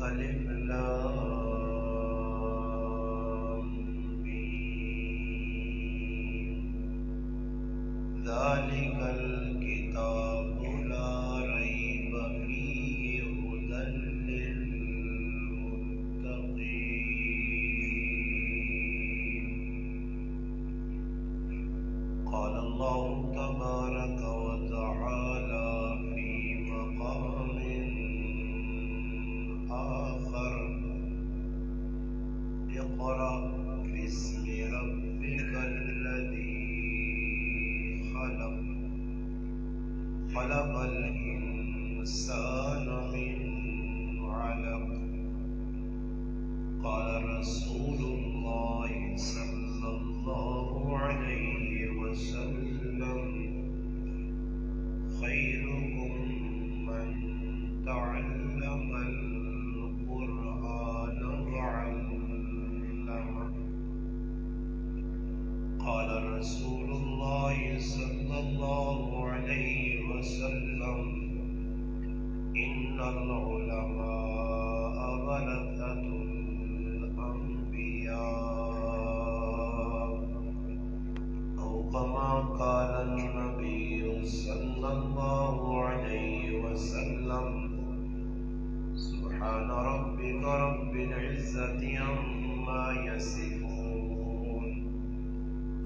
الف لام میم ذالک الکتاب لا ریب فیہ ھدی للمتقین قال اللہ تبارک وتعالی فی مقام آخر اقرأ باسم ربک الذی خلق خلق الانسان من علق قال رسول اللہ صلی اللہ علیہ وسلم خیرکم من تعلم القرآن وعلمه قال رسول اللہ صلی اللہ علیہ وسلم ان العلماء ورثۃ الانبیاء او كما قال النبي صلى الله عليه وسلم سبحان ربك رب العزة عما يصفون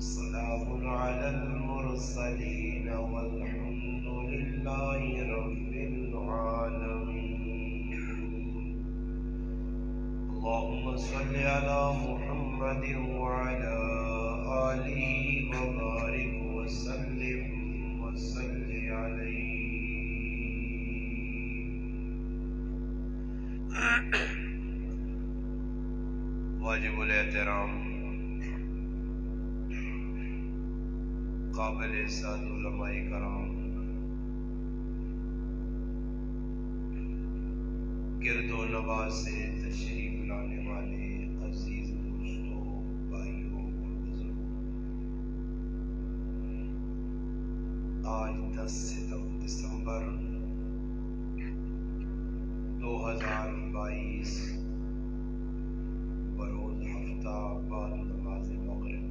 سلام على المرسلين والحمد لله رب العالمين اللهم صل على محمد وعلى آله وبارك وسلم وصل عليه واجب الاحترام قابل عزت علماء کرام، گرد و نواز سے تشریف لانے والے عزیز دوستوں، بھائیوں اور بزرگوں، آج 10 دسمبر 2022 بروز ہفتہ بعد نماز مغرب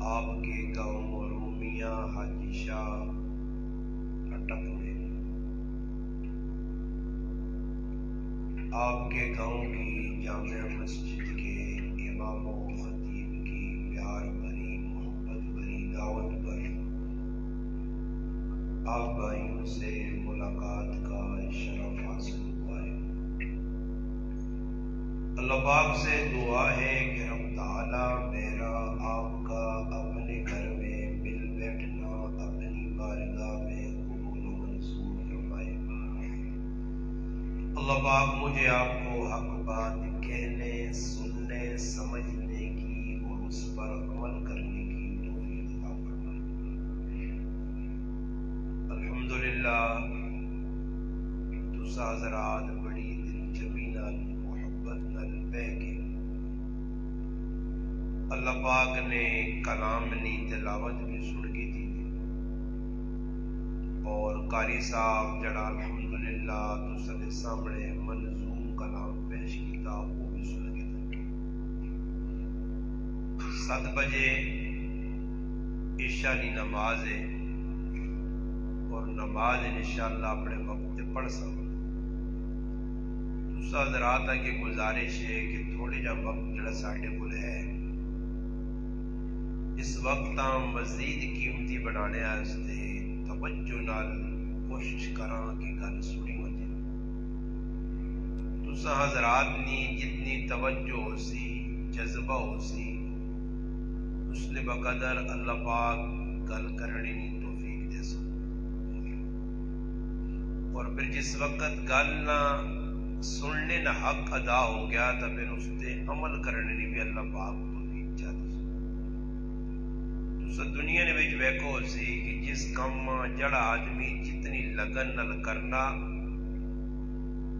آپ کے گاؤں رومیہ حاجی شاہ اٹک میں آپ کے گاؤں کی جامع مسجد کے امام و خطیب کی پیار بھری محبت بھری دعوت پر آپ بھائیوں سے ملاقات کا شرف حاصل ہوا ہے۔ اللہ پاک سے دعا ہے کہ رب تعالیٰ میرا آپ کا اپنے گھر میں مل بیٹھنا اپنی بارگاہ میں قبول و منظور فرمائے۔ اللہ پاک مجھے آپ کو حق بات کہنے، سننے، سمجھنے کی اور اس پر عمل کرنے کی توفیق عطا فرمائے۔ الحمدللہ تسا حضرات بڑی دلچسپی نال محبت نال بہ کے اللہ پاک نے کلام نی تلاوت بھی سن کی تھی، اور قاری صاحب جڑا الحمدللہ تسا دے سامنے منظوم کلام پیش کیتا وہ بھی سن کے تھی۔ 7 بجے عشاء کی نماز ہے، اور نماز انشاءاللہ اپنے وقت تے پڑھ سکو۔ تسا حضرات کی گزارش ہے کہ تھوڑے جا وقت جڑا ساڈے کول ہے اس وقت مزید قیمتی بنانے واسطے توجہ نال کوشش کراں کہ گل سنی وجے۔ تسا حضرات نی جتنی توجہ ہو سی، جذبہ ہو سی، اس نے بقدر اللہ پاک گل کرنے کی توفیق دے سو، اور پھر جس وقت گل نہ سننے نہ حق ادا ہو گیا تو پھر اس تے عمل کرنے کی بھی اللہ پاک توفیق چاہتا سو۔ دنیا نے وچ ویکھو سی کہ جس کام جڑا آدمی جتنی لگن نال کرنا،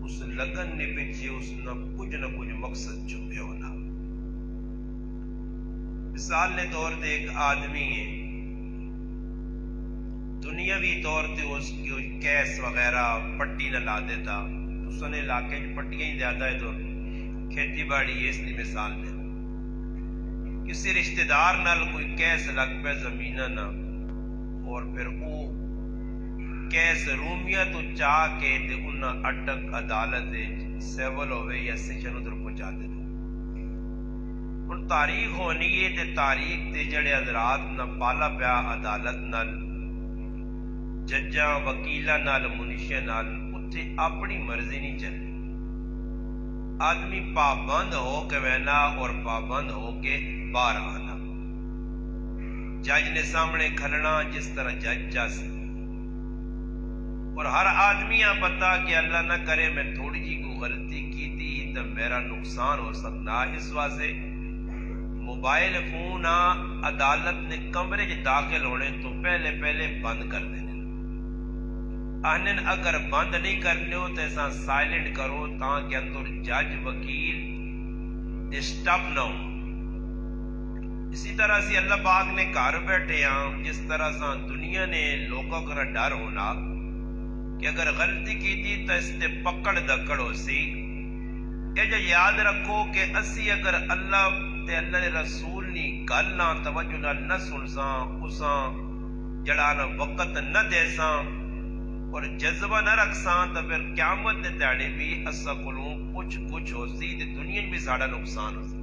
اس لگن نے پیچھے اس نہ کچھ مقصد چھپے ہونا۔ مثال نے طور تے ایک آدمی ہے، دنیاوی طور تے اس کی کیس وغیرہ پٹی نہ لا دیتا. اس نے علاقے پٹیاں ہی زیادہ ہے تو کھیتی باڑی اس کی مثال دے. کسی رشتہ دار نال کوئی کیس لگ پہ زمینہ نہ اور پھر وہ کیس رومیہ تو چاہ کے تے انہاں اٹک عدالت سیول ہوئے یا سیشن ادھر پہنچا دے. ہن تاریخ ہونی ہے تے تاریخ تے جڑے حضرات نہ پالا پیا عدالت نال ججاں وکیلاں نال منشیاں نال اتھے اپنی مرضی نہیں چلے. آدمی پابند ہو کے بہنا اور پابند ہو کے باہر آنا. جج نے سامنے کھلنا جس طرح جج چاہے اور ہر آدمی پتا کہ اللہ نہ کرے میں تھوڑی جی کو غلطی کی تھی تو میرا نقصان ہو سکتا. اس واسطے موبائل فون عدالت نے کمرے چ داخل ہونے تو پہلے بند کر دینے. آنن اگر بند نہیں کرنے ہو تو ایسا سائلنٹ کرو تاکہ اندر جج وکیل ڈسٹرب نہ ہو. اسی طرح سے اللہ پاک نے گھر بیٹھے جس طرح سے دنیا نے لوگوں کا ڈر ہونا کہ اگر غلطی کی تھی تو اس سے پکڑ دکڑ ہو سی. یہ جو یاد رکھو کہ اسی اگر اللہ تے اللہ نے رسول نی گل نہ توجہ نال نہ سن ساں اساں جڑا نہ وقت نہ دے ساں اور جذبہ نہ رکھ ساں تو پھر قیامت دے تاڑے بھی اسا کولوں کچھ ہو سی تے دنیا بھی ساڈا نقصان ہو سی.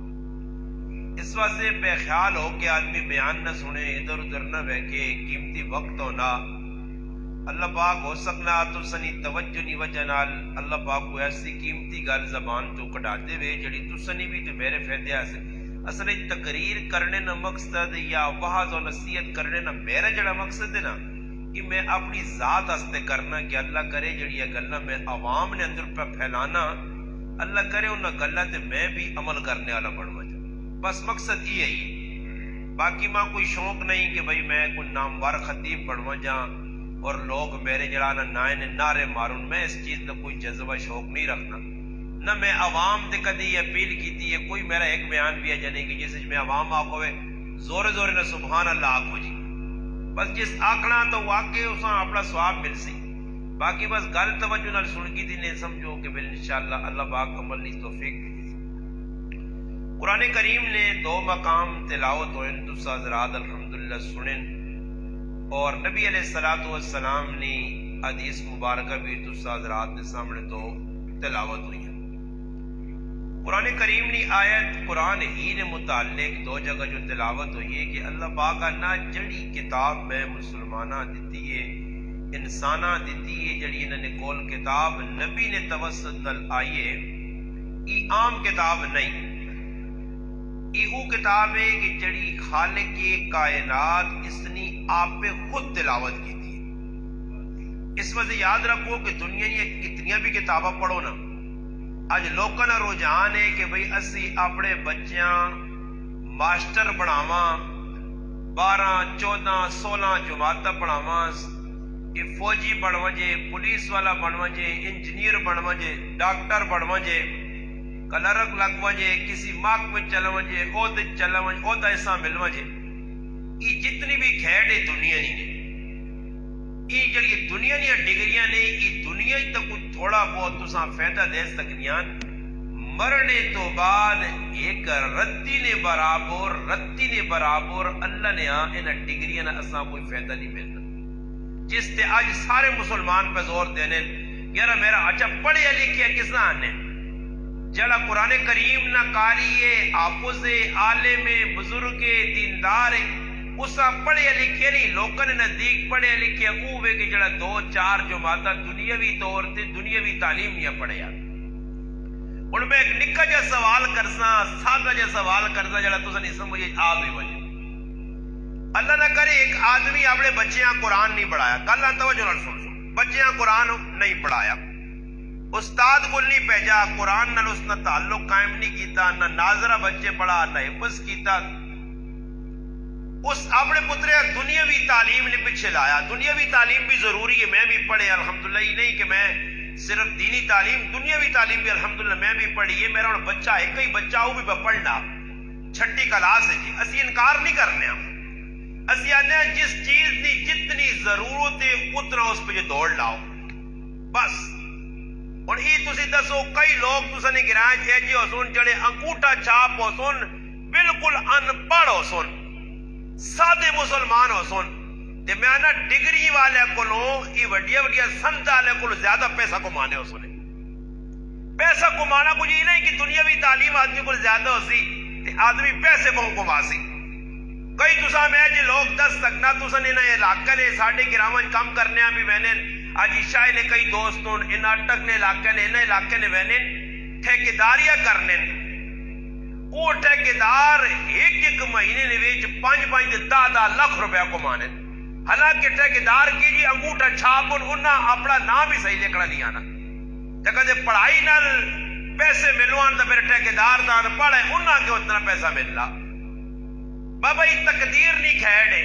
اس واسطے بے خیال ہو کہ آدمی بیان نہ سنے ادھر ادھر نہ بیٹھے قیمتی وقت ہونا. اللہ پاک ہو سکنا تو سنی توجہ نی وجہ نال اللہ پاک کو ایسی قیمتی گل زبان تو کٹا دے وے جڑی تو سنی بھی تو میرے فائدے سے. اصل تقریر کرنے نہ مقصد یا وعظ و نصیحت کرنے نہ میرا جڑا مقصد ہے نا کہ میں اپنی ذات واسطے کرنا کہ اللہ کرے جڑی گلاں میں عوام نے اندر پہ پھیلانا اللہ کرے انہاں گلاں تے میں بھی عمل کرنے والا بنواں. بس مقصد یہ ہے. باقی ماں کوئی شوق نہیں کہ بھئی میں کوئی نامور خطیب بنواں جاں اور لوگ میرے جڑا نہ نعرے مارن. میں اس چیز کا کوئی جذبہ شوق نہیں رکھنا. نہ میں عوام تے کدی اپیل کیتی ہے. کوئی میرا ایک بیان بھی ہے جانے کہ جس میں عوام آکھو زور نہ سبحان اللہ آکھو جی. بس جس آکھنا تو واقعی اساں اپنا ثواب مل سی. باقی بس گل توجہ نال سن کی تھی نے سمجھو کہ انشاءاللہ اللہ پاک عمل کی توفیق دے. قرآن کریم نے 2 مقام تلاوت ہوئے تو حضرات الحمدللہ سنن اور نبی علیہ الصلوۃ والسلام نے حدیث مبارکہ بھی تو حضرات کے سامنے تو تلاوت ہوئی. قرآن کریم نے آیت قرآن ہی نے متعلق 2 جگہ جو تلاوت ہوئی ہے کہ اللہ پاک نہ جڑی کتاب میں مسلمانہ دیتی ہے انسانہ دیتی ہے جڑی انہوں نے کول کتاب نبی نے توسط نال آئی ہے یہ عام کتاب نہیں. یہ وہ کتاب ہے کہ جڑی خالق کائنات اس نے آپ پہ خود تلاوت کی تھی. اس وجہ یاد رکھو کہ دنیا نے کتنی بھی کتابیں پڑھو نا اج لوکاں دا رجحان ہے کہ بھئی اسی اپنے بچیاں ماسٹر بناواں 12 14 16 جماعتاں پڑھاواں یہ فوجی بنواں جے پولیس والا بنواں جے انجینئر بنواں جے ڈاکٹر بنواں جے کلرک لگواں جے کسی محکمے چلواں جے عہدے چلواں جے عہدہ ایسا ملواں جے. یہ جتنی بھی کھیڈ ہے دنیا نہیں نے یہ جڑی دنیا دیا ڈگریاں نے یہ دنیا ہی تک تھوڑا بہت تساں فائدہ دے سکدیاں. مرنے تو بعد ایک رتی نے برابر اللہ نے انہاں ڈگریاں نہ اساں کوئی فائدہ نہیں ملنا. جس تے اج سارے مسلمان پہ زور دینے یار میرا اچھا پڑھیا لکھیا کس نہ آنے جڑا قرآن کریم نہ قاری ہے حافظ عالم بزرگ دیندار اسا پڑھے لکھے نہیں لوکاں نے نزدیک پڑھے لکھے اوے کہ جڑا 2-4 جماعتاں دنیاوی طور تے دنیاوی تعلیم نہیں پڑھیا. ہن میں ایک نکا جا سوال کرساں سادہ جا سوال کرساں جڑا تساں نہیں سمجھ آ بھی وجے. اللہ نہ کرے ایک آدمی اپنے بچیاں قرآن نہیں پڑھایا. گل توجہ نال سن بچیاں قرآن نہیں پڑھایا استاد کو نہیں بھیجا قرآن نال اس نہ تعلق قائم نہیں کیتا نہ ناظرہ بچے پڑھا نہ حفظ کیتا. اس اپنے پترے دنیاوی تعلیم نے پیچھے لایا. دنیاوی تعلیم بھی ضروری ہے میں بھی پڑھے الحمدللہ. یہ نہیں کہ میں صرف دینی تعلیم دنیاوی تعلیم بھی الحمدللہ میں بھی پڑھی ہے. میرا بچہ ایک ہی بچہ وہ بھی پڑھنا چھٹی کلاس ہے جی اسی انکار نہیں کرنے اسی آنے جس چیز دی جتنی ضرورت ہے اتنا اس پہ دوڑ لاؤ بس. اور یہ تسی دسو کئی لوگ تسا نے گرائیں جی ہو سن جڑے انگوٹھا چھاپ ہو سن بالکل ان پڑھ ہو سن سادے مسلمان ہو سن تے میں آنا ڈگری والے کولوں یہ وڈیا وڈیا سنت والے کولوں زیادہ پیسہ کمانے ہو سنے. پیسہ کمانا کچھ یہ نہیں کہ دنیاوی تعلیم آدمی کو زیادہ ہو سی تے آدمی پیسے بہت کما سی. کئی تسا میں جی لوگ دس سکنا تسا نے یہ علاقہ نے ساڑھے گرامن کم کرنے ہیں بھی میں نے آج عشاء نے کئی دوستوں ان اٹک نے علاقے نے انہیں علاقے نے میں نے ٹھیکیداریاں کرنے وہ ٹھیکیدار ایک مہینے نے ویچ 5-10 لاکھ روپیہ کو مانے. حالانکہ ٹھیکیدار کی جی انگوٹھا چھاپن انہاں اپنا نام ہی صحیح لکھنا نہیں آنا. جگہ پڑھائی نال پیسے ملوان تو پھر ٹھیکیدار دان پڑھے انہاں کے اتنا پیسہ ملنا. بابا یہ تقدیر نہیں کھیڑے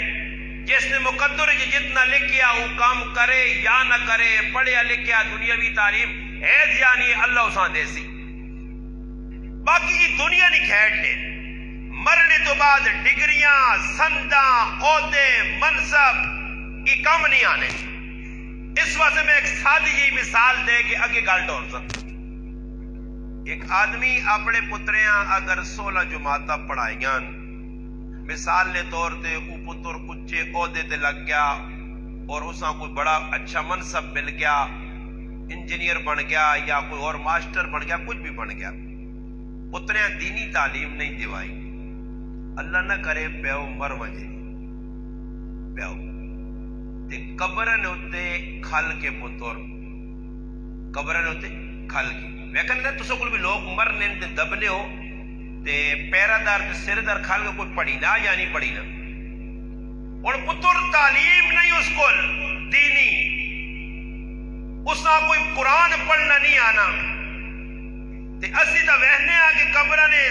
جس نے مقدر جتنا لکھیا وہ کام کرے یا نہ کرے پڑھیا لکھیا دنیاوی تعلیم ہے یعنی اللہ اساں دے سی. باقی یہ دنیا نہیں کھیڑنے مرنے تو بعد ڈگریاں سنداں عہدے منصب یہ کم نہیں آنے. اس واسطے میں ایک سادی جی مثال دے کے اگے گل ڈور سکتا. ایک آدمی اپنے پتریاں اگر 16 جماعتاں پڑھائیاں مثال لے طور تے او پتر اچھے عہدے تے لگ گیا اور اساں کوئی بڑا اچھا منصب مل گیا انجینئر بن گیا یا کوئی اور ماسٹر بن گیا کچھ بھی بن گیا اتنے دینی تعلیم نہیں دیوائی اللہ نہ کرے پیو مر وجے پیو تے قبرن ہوتے کھل کے پتر قبرن ہوتے کھل کے ویکن نے تسا کوئی بھی لوگ مرنے تے دبنے ہو تے پیرا دار تے سر دار کھال کے کوئی پڑھی نہ یا نہیں پڑھی نہ اور پتر تعلیم نہیں اس کو دینی اس نہ کوئی قرآن پڑھنا نہیں آنا تے اسی تا وہنے آگے قبرنے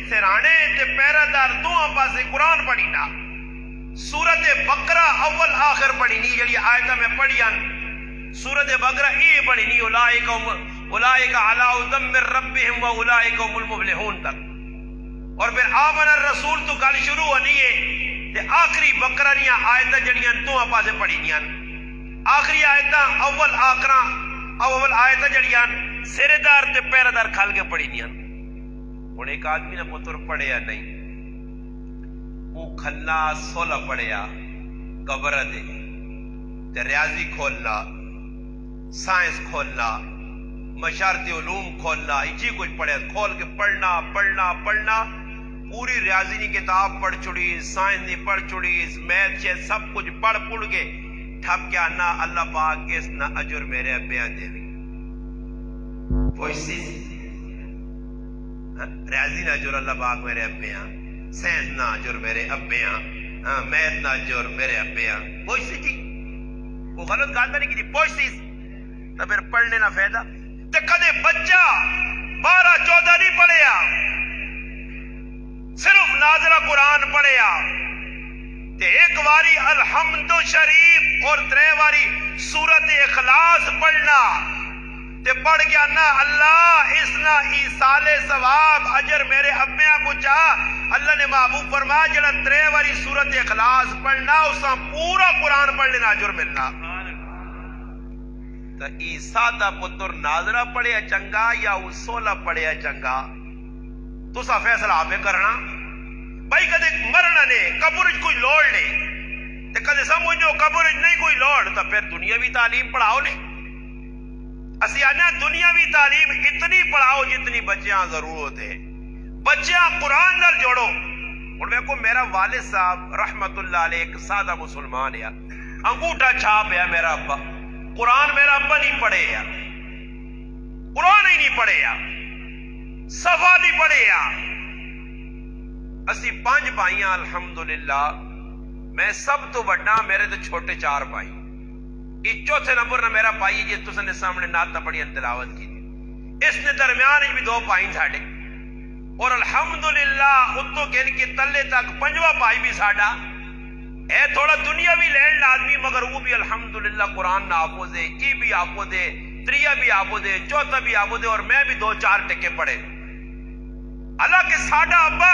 سرانے تے پیرا دار دوہاں پاسے قرآن پڑھی نہ سورت بقرہ اول آخر پڑھی نہیں جڑی آیتہ میں پڑھیاں سورت بقرہ ای پڑھی نہیں اولائک علی ھدی من ربہم و اولائک هم المفلحون تک اور پھر آمن الرسول تو گل شروع ہونی ہے تے آخری بقرہ نیاں آیتہ جڑیاں دوہاں پاسے پڑھی نیاں آخری آیتہ اول آیتہ جڑیاں سردار تے پیردار کھال کے پڑھی نیاں. اور ایک آدمی نے پتر پڑھیا نہیں وہ کھلنا 16 پڑھیا قبر دے تے ریاضی کھولنا سائنس کھولنا مشارتی علوم کھولنا اچھی کچھ پڑھیا کھول کے پڑھنا پوری ریاضی کی کتاب پڑھ چڑی سائنس نہیں پڑھ چڑی میتھ سے سب کچھ پڑھ کے ٹھپ کیا نہ اللہ پاک اس نہ اجر میرے ابیاں دیوی ریاضی نہ اجر اللہ پاک میرے ابیاں سائنس نہ اجر میرے ابیاں میتھ نہ اجر میرے ابیاں پوچھتی جی وہ غلط گال نہیں کی تھی پوچھتی تو پھر پڑھنے نہ فائدہ تے کدے بچہ 12-14 نہیں پڑھیا صرف نازلہ قرآن پڑھیا تے ایک واری الحمد شریف اور 3 واری سورت اخلاص پڑھنا تے پڑھ گیا نہ اللہ اس نہ ایصال ثواب اجر میرے ابیاں کو چاہ اللہ نے محبوب فرمایا جڑا 3 واری سورت اخلاص پڑھنا اساں پورا قرآن پڑھ لینا اجر ملنا. تو عیسیٰ دا پتر ناظرہ پڑھیا چنگا یا وہ 16 پڑھیا چنگا تو سا فیصلہ آپ کرنا بھائی. کدے مرنا نے قبر کوئی لوڑ نہیں تے کدے سمجھو قبر نہیں کوئی لوڑ تو پھر دنیاوی تعلیم پڑھاؤ نے. اسی آنا دنیاوی تعلیم اتنی پڑھاؤ جتنی بچیاں ضرورت ہے بچیاں قرآن نال جوڑو. اور دیکھو میرا والد صاحب رحمت اللہ علیہ ایک سادہ مسلمان ہے انگوٹھا چھاپ ہے میرا ابا قرآن میرا ابا نہیں پڑھے یا قرآن ہی نہیں پڑھے یا صفحہ نہیں پڑھے یا. اسی 5 بھائیاں الحمدللہ میں سب تو بڑا میرے تو چھوٹے 4 بھائی یہ چوتھے نمبر نہ میرا بھائی جی تس نے سامنے نعت پڑھی تلاوت کی اس نے درمیان بھی 2 بھائی ساڈے اور الحمدللہ اتو کہن کے تلے تک 5واں بھائی بھی ساڈا ہے تھوڑا دنیاوی لین آدمی مگر وہ بھی الحمدللہ قرآن نہ حافظ ہے ای بھی حافظ ہے 3 بھی حافظ ہے 4 بھی حافظ ہے اور میں بھی 2-4 ٹکے پڑھے. اللہ کے ساڈا ابا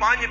5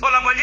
16 5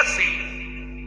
80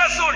10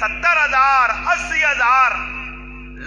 70,000 80,000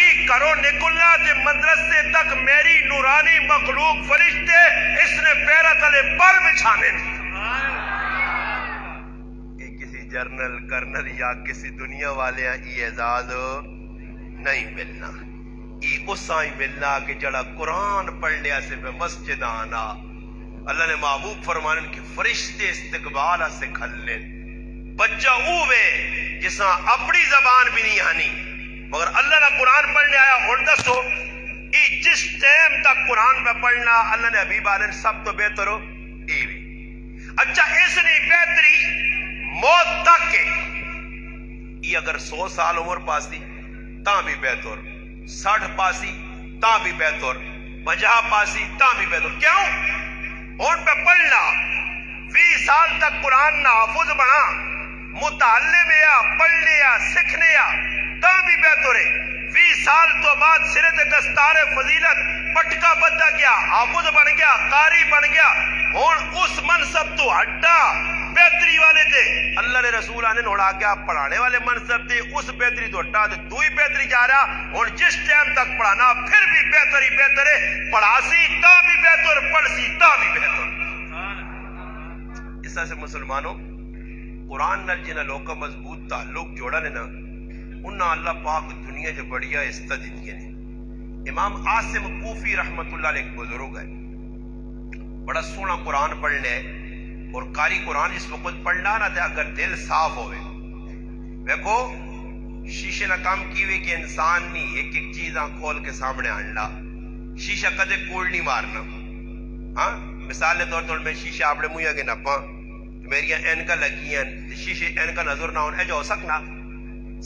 ای کرو نکلنا تے مدرسے تک میری نورانی مخلوق فرشتے اس نے پیرا تلے پر بچھانے کسی جرنل کرنل یا کسی دنیا والے ای اعزاز نہیں ملنا. ای اس آئی ملنا کہ جڑا قرآن پڑھ لیا سے پہ مسجد آنا. اللہ نے محبوب فرمانے کہ فرشتے استقبال سے کھل لیں. بچہ اوے جسا اپنی زبان بھی نہیں آنی مگر اللہ نے قرآن پڑھنے آیا. اور دسو ای جس ٹائم تک قرآن پہ پڑھنا اللہ نے حبیب علیہ سب تو بہتر ہو ای بھی. اچھا اس نے بہتری موت تک کے ای اگر 100 سال عمر پاسی تاں بھی بہتر, 60 پاسی تاں بھی بہتر, 50 پاسی تاں بھی بہتر. کیوں؟ ان پہ پڑھنا 20 سال تک قرآن نہ حافظ بنا متعلم یا پڑھنے یا سکھنے یا تاں بھی بہتر ہے. 20 سال تو بعد سرے تے دستار فضیلت پٹکا بدھا گیا, حافظ بن گیا, قاری بن گیا. ہن اس منصب تو ہٹا بہتری والے تے اللہ نے رسول آنے نوڑا گیا پڑھانے والے منصب تے اس بہتری تو ہٹا تے دوئی بہتری جا رہا. اور جس ٹائم تک پڑھانا پھر بھی بہتر ہی بہتر ہے. پڑھاسی تا بھی بہتر, پڑھسی تا بھی بہتر. اس طرح سے مسلمانوں قرآن نال جنہ لوکا مضبوط تعلق جوڑا لینا انہاں اللہ پاک دنیا جو بڑھیا عزت دیتی ہے. امام عاصم کوفی رحمت اللہ علیہ ایک بزرگ ہے, بڑا سونا قرآن پڑھنے ہے. اور قاری قرآن جس وقت پڑھنا نہ تھا اگر دل صاف ہوئے. دیکھو شیشے نہ کام کی ہوئے کہ انسان نہیں ایک ایک چیزاں کھول کے سامنے آنڈا. شیشہ کدے کوڑ نہیں مارنا. ہاں مثال کے طور پر میں شیشہ آپ نے منہ آگے نہ پاں میری اینکا لگی ہیں شیشے اینکا نظر نہ ہونا جو ہو سکنا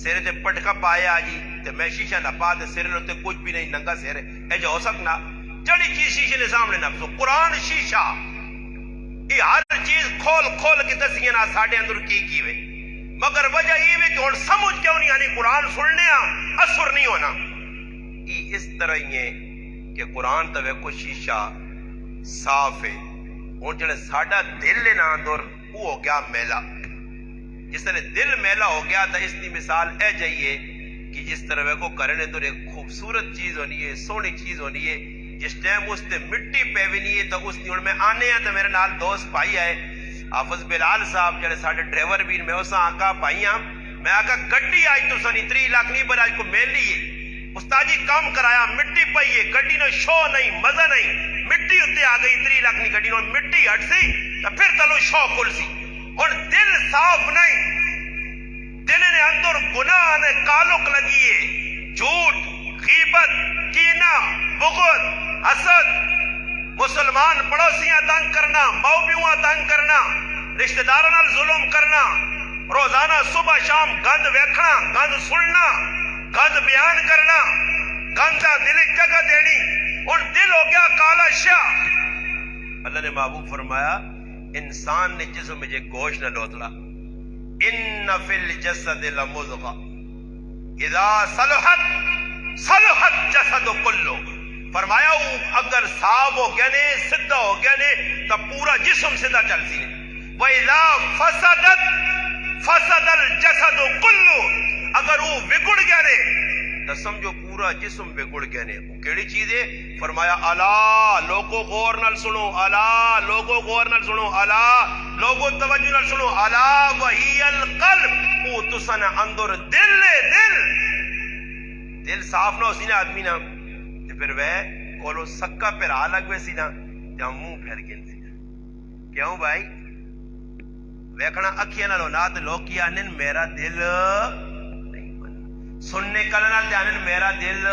سیرے تے پٹکا پایا جی تے میں شیشہ نہ پا تے سیرے لوتے کچھ بھی نہیں ننگا سیرے اے جو ہو سکنا. جڑی چیز شیشے نے سامنے نہ پسو قرآن شیشہ یہ ہر چیز کھول کھول کے دسیاں نہ ساڑھے اندر کی وے. مگر وجہ یہ بھی کہ ہن سمجھ کیوں نہیں آنی قرآن سننے اثر نہیں ہونا. یہ اس طرح ہی ہے کہ قرآن تو ویکو شیشہ صاف ہے. ہن جڑے ساڈا دل ہے نا اندر وہ ہو گیا میلا. جس طرح دل میلا ہو گیا تو اس کی مثال اے جائیے کہ جس طرح ویکو کرنے تو ایک خوبصورت چیز ہونی ہے, سونی چیز ہونی ہے. جس ٹائم اس تے مٹی پیونی ہے تو اس دی میں آنے ہیں تو میرے نال دوست بھائی آئے حافظ بلال صاحب جڑے ساڈے ڈرائیور بھی میں اساں آقا بھائی ہاں میں آقا گڈی آئی تو سنی 3 لاکھ نہیں پر آج کو میل لیے استاد جی کام کرایا مٹی پئی ہے گڈی نو شو نہیں مزہ نہیں مٹی اتنے آ گئی 3 لاکھ نہیں گڈی نو مٹی ہٹ سی تو پھر تلو شو کھل سی. اور دل صاف نہیں, دل نے اندر گناہ نے کالک لگی ہے, جھوٹ, غیبت, کینہ, بغض, حسد, مسلمان پڑوسیاں تنگ کرنا, موبیواں تنگ کرنا, رشتہ داراں نال ظلم کرنا, روزانہ صبح شام گند ویکھنا, گند سننا, گند بیان کرنا, گندا دل جگہ دینی. اور دل ہو گیا کالا شاہ. اللہ نے محبوب فرمایا انسان نے جسم میں گوشت نہ ڈوتلا ان فی الجسد لمضغہ اذا صلحت صلحت جسد کلو. فرمایا اگر صاف ہو گیا نے سدھا ہو گیا نے تو پورا جسم سدھا چل سی نے. وَإِذَا فَسَدَتْ فَسَدَ الْجَسَدُ كُلُّ. اگر وہ بگڑ گیا نے تو سمجھو پورا جسم بگڑ گیا نے. وہ کیڑی چیز ہے؟ فرمایا الا لوگو غور نال سنو, الا لوگو غور نال سنو, الا لوگو توجہ نال سنو, الا وہی القلب. وہ تسا نے اندر دل ہے, دل صاف نہ ہو سی نا آدمی نا پھر وہ کولو سکا پھر آ لگ وے سی نا تو منہ پھیر گئے سی. کیوں بھائی ویکھنا اکھیاں نال ہونا تے لوگ کی آنن میرا دل نہیں من. سننے کن نال تے آنن میرا دل.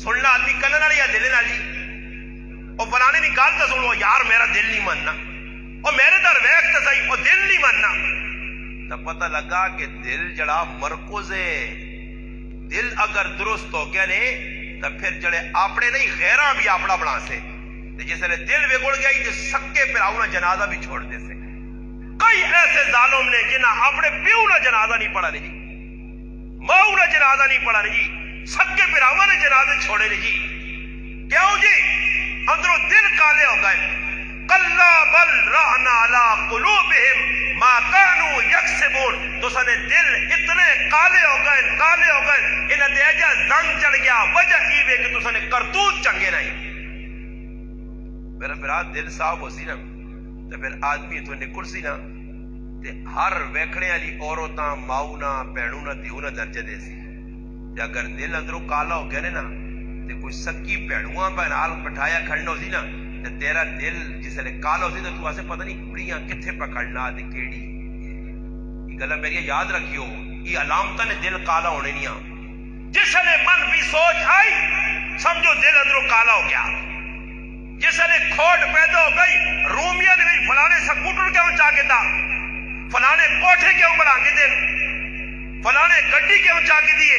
سننا آدمی کن نال یا دل نال جی. او فلانے دی گل تے سنو یار میرا دل نہیں مننا, او میرے در ویکھ تے صحیح او دل نہیں مننا. تو پتہ لگا کہ دل جڑا مرکز ہے. دل اگر درست ہو گیا نے تو پھر جڑے اپنے نہیں غیرہ بھی اپنا بنا سے. جس نے دل بگڑ گیا تو سکے پھر آؤنا جنازہ بھی چھوڑ دے سے. کئی ایسے ظالم نے جنہاں اپنے پیو نہ جنازہ نہیں پڑھا نے جی, ماؤ نہ جنازہ نہیں پڑھا نے جی, سکے پھر آؤنا نے جنازے چھوڑے نے جی. کیوں جی؟ اندروں دل کالے ہو گئے. کلا بل ران علی قلوبہم ما کانوا یکسبون تسانے دل اتنے کالے ہو گئے انہاں تے اجا زنگ چڑھ گیا وجہ ای وے کہ تسانے کرتوت چنگے نہیں میرا برات دل صاف ہو سی نا تے پھر آدمی تو نکل سی نا تے ہر ویکھنے والی عورتاں ماؤنا بہنونا دیونا درجہ دے سی تے اگر دل اندروں کالا ہو گیا نا تے کوئی سکی بہنواں بہنال بٹھایا کھڑنا ہو سی نا تے تیرا دل جس لے کالا ہو سی تو اسے پتہ نہیں کڑیاں کتھے پکڑنا تے کیڑی یہ گلا میری یاد رکھیو یہ علامتاں نے دل کالا ہونے نہیں جس لے منفی سوچ آئی سمجھو دل اندروں کالا ہو گیا جس لے کھوٹ پیدا ہو گئی رومیہ نے بھی فلانے سکوٹر کیوں چاہے تھا فلانے کوٹھے کیوں بنا کے دے فلانے گڈی کیوں چاہے دیے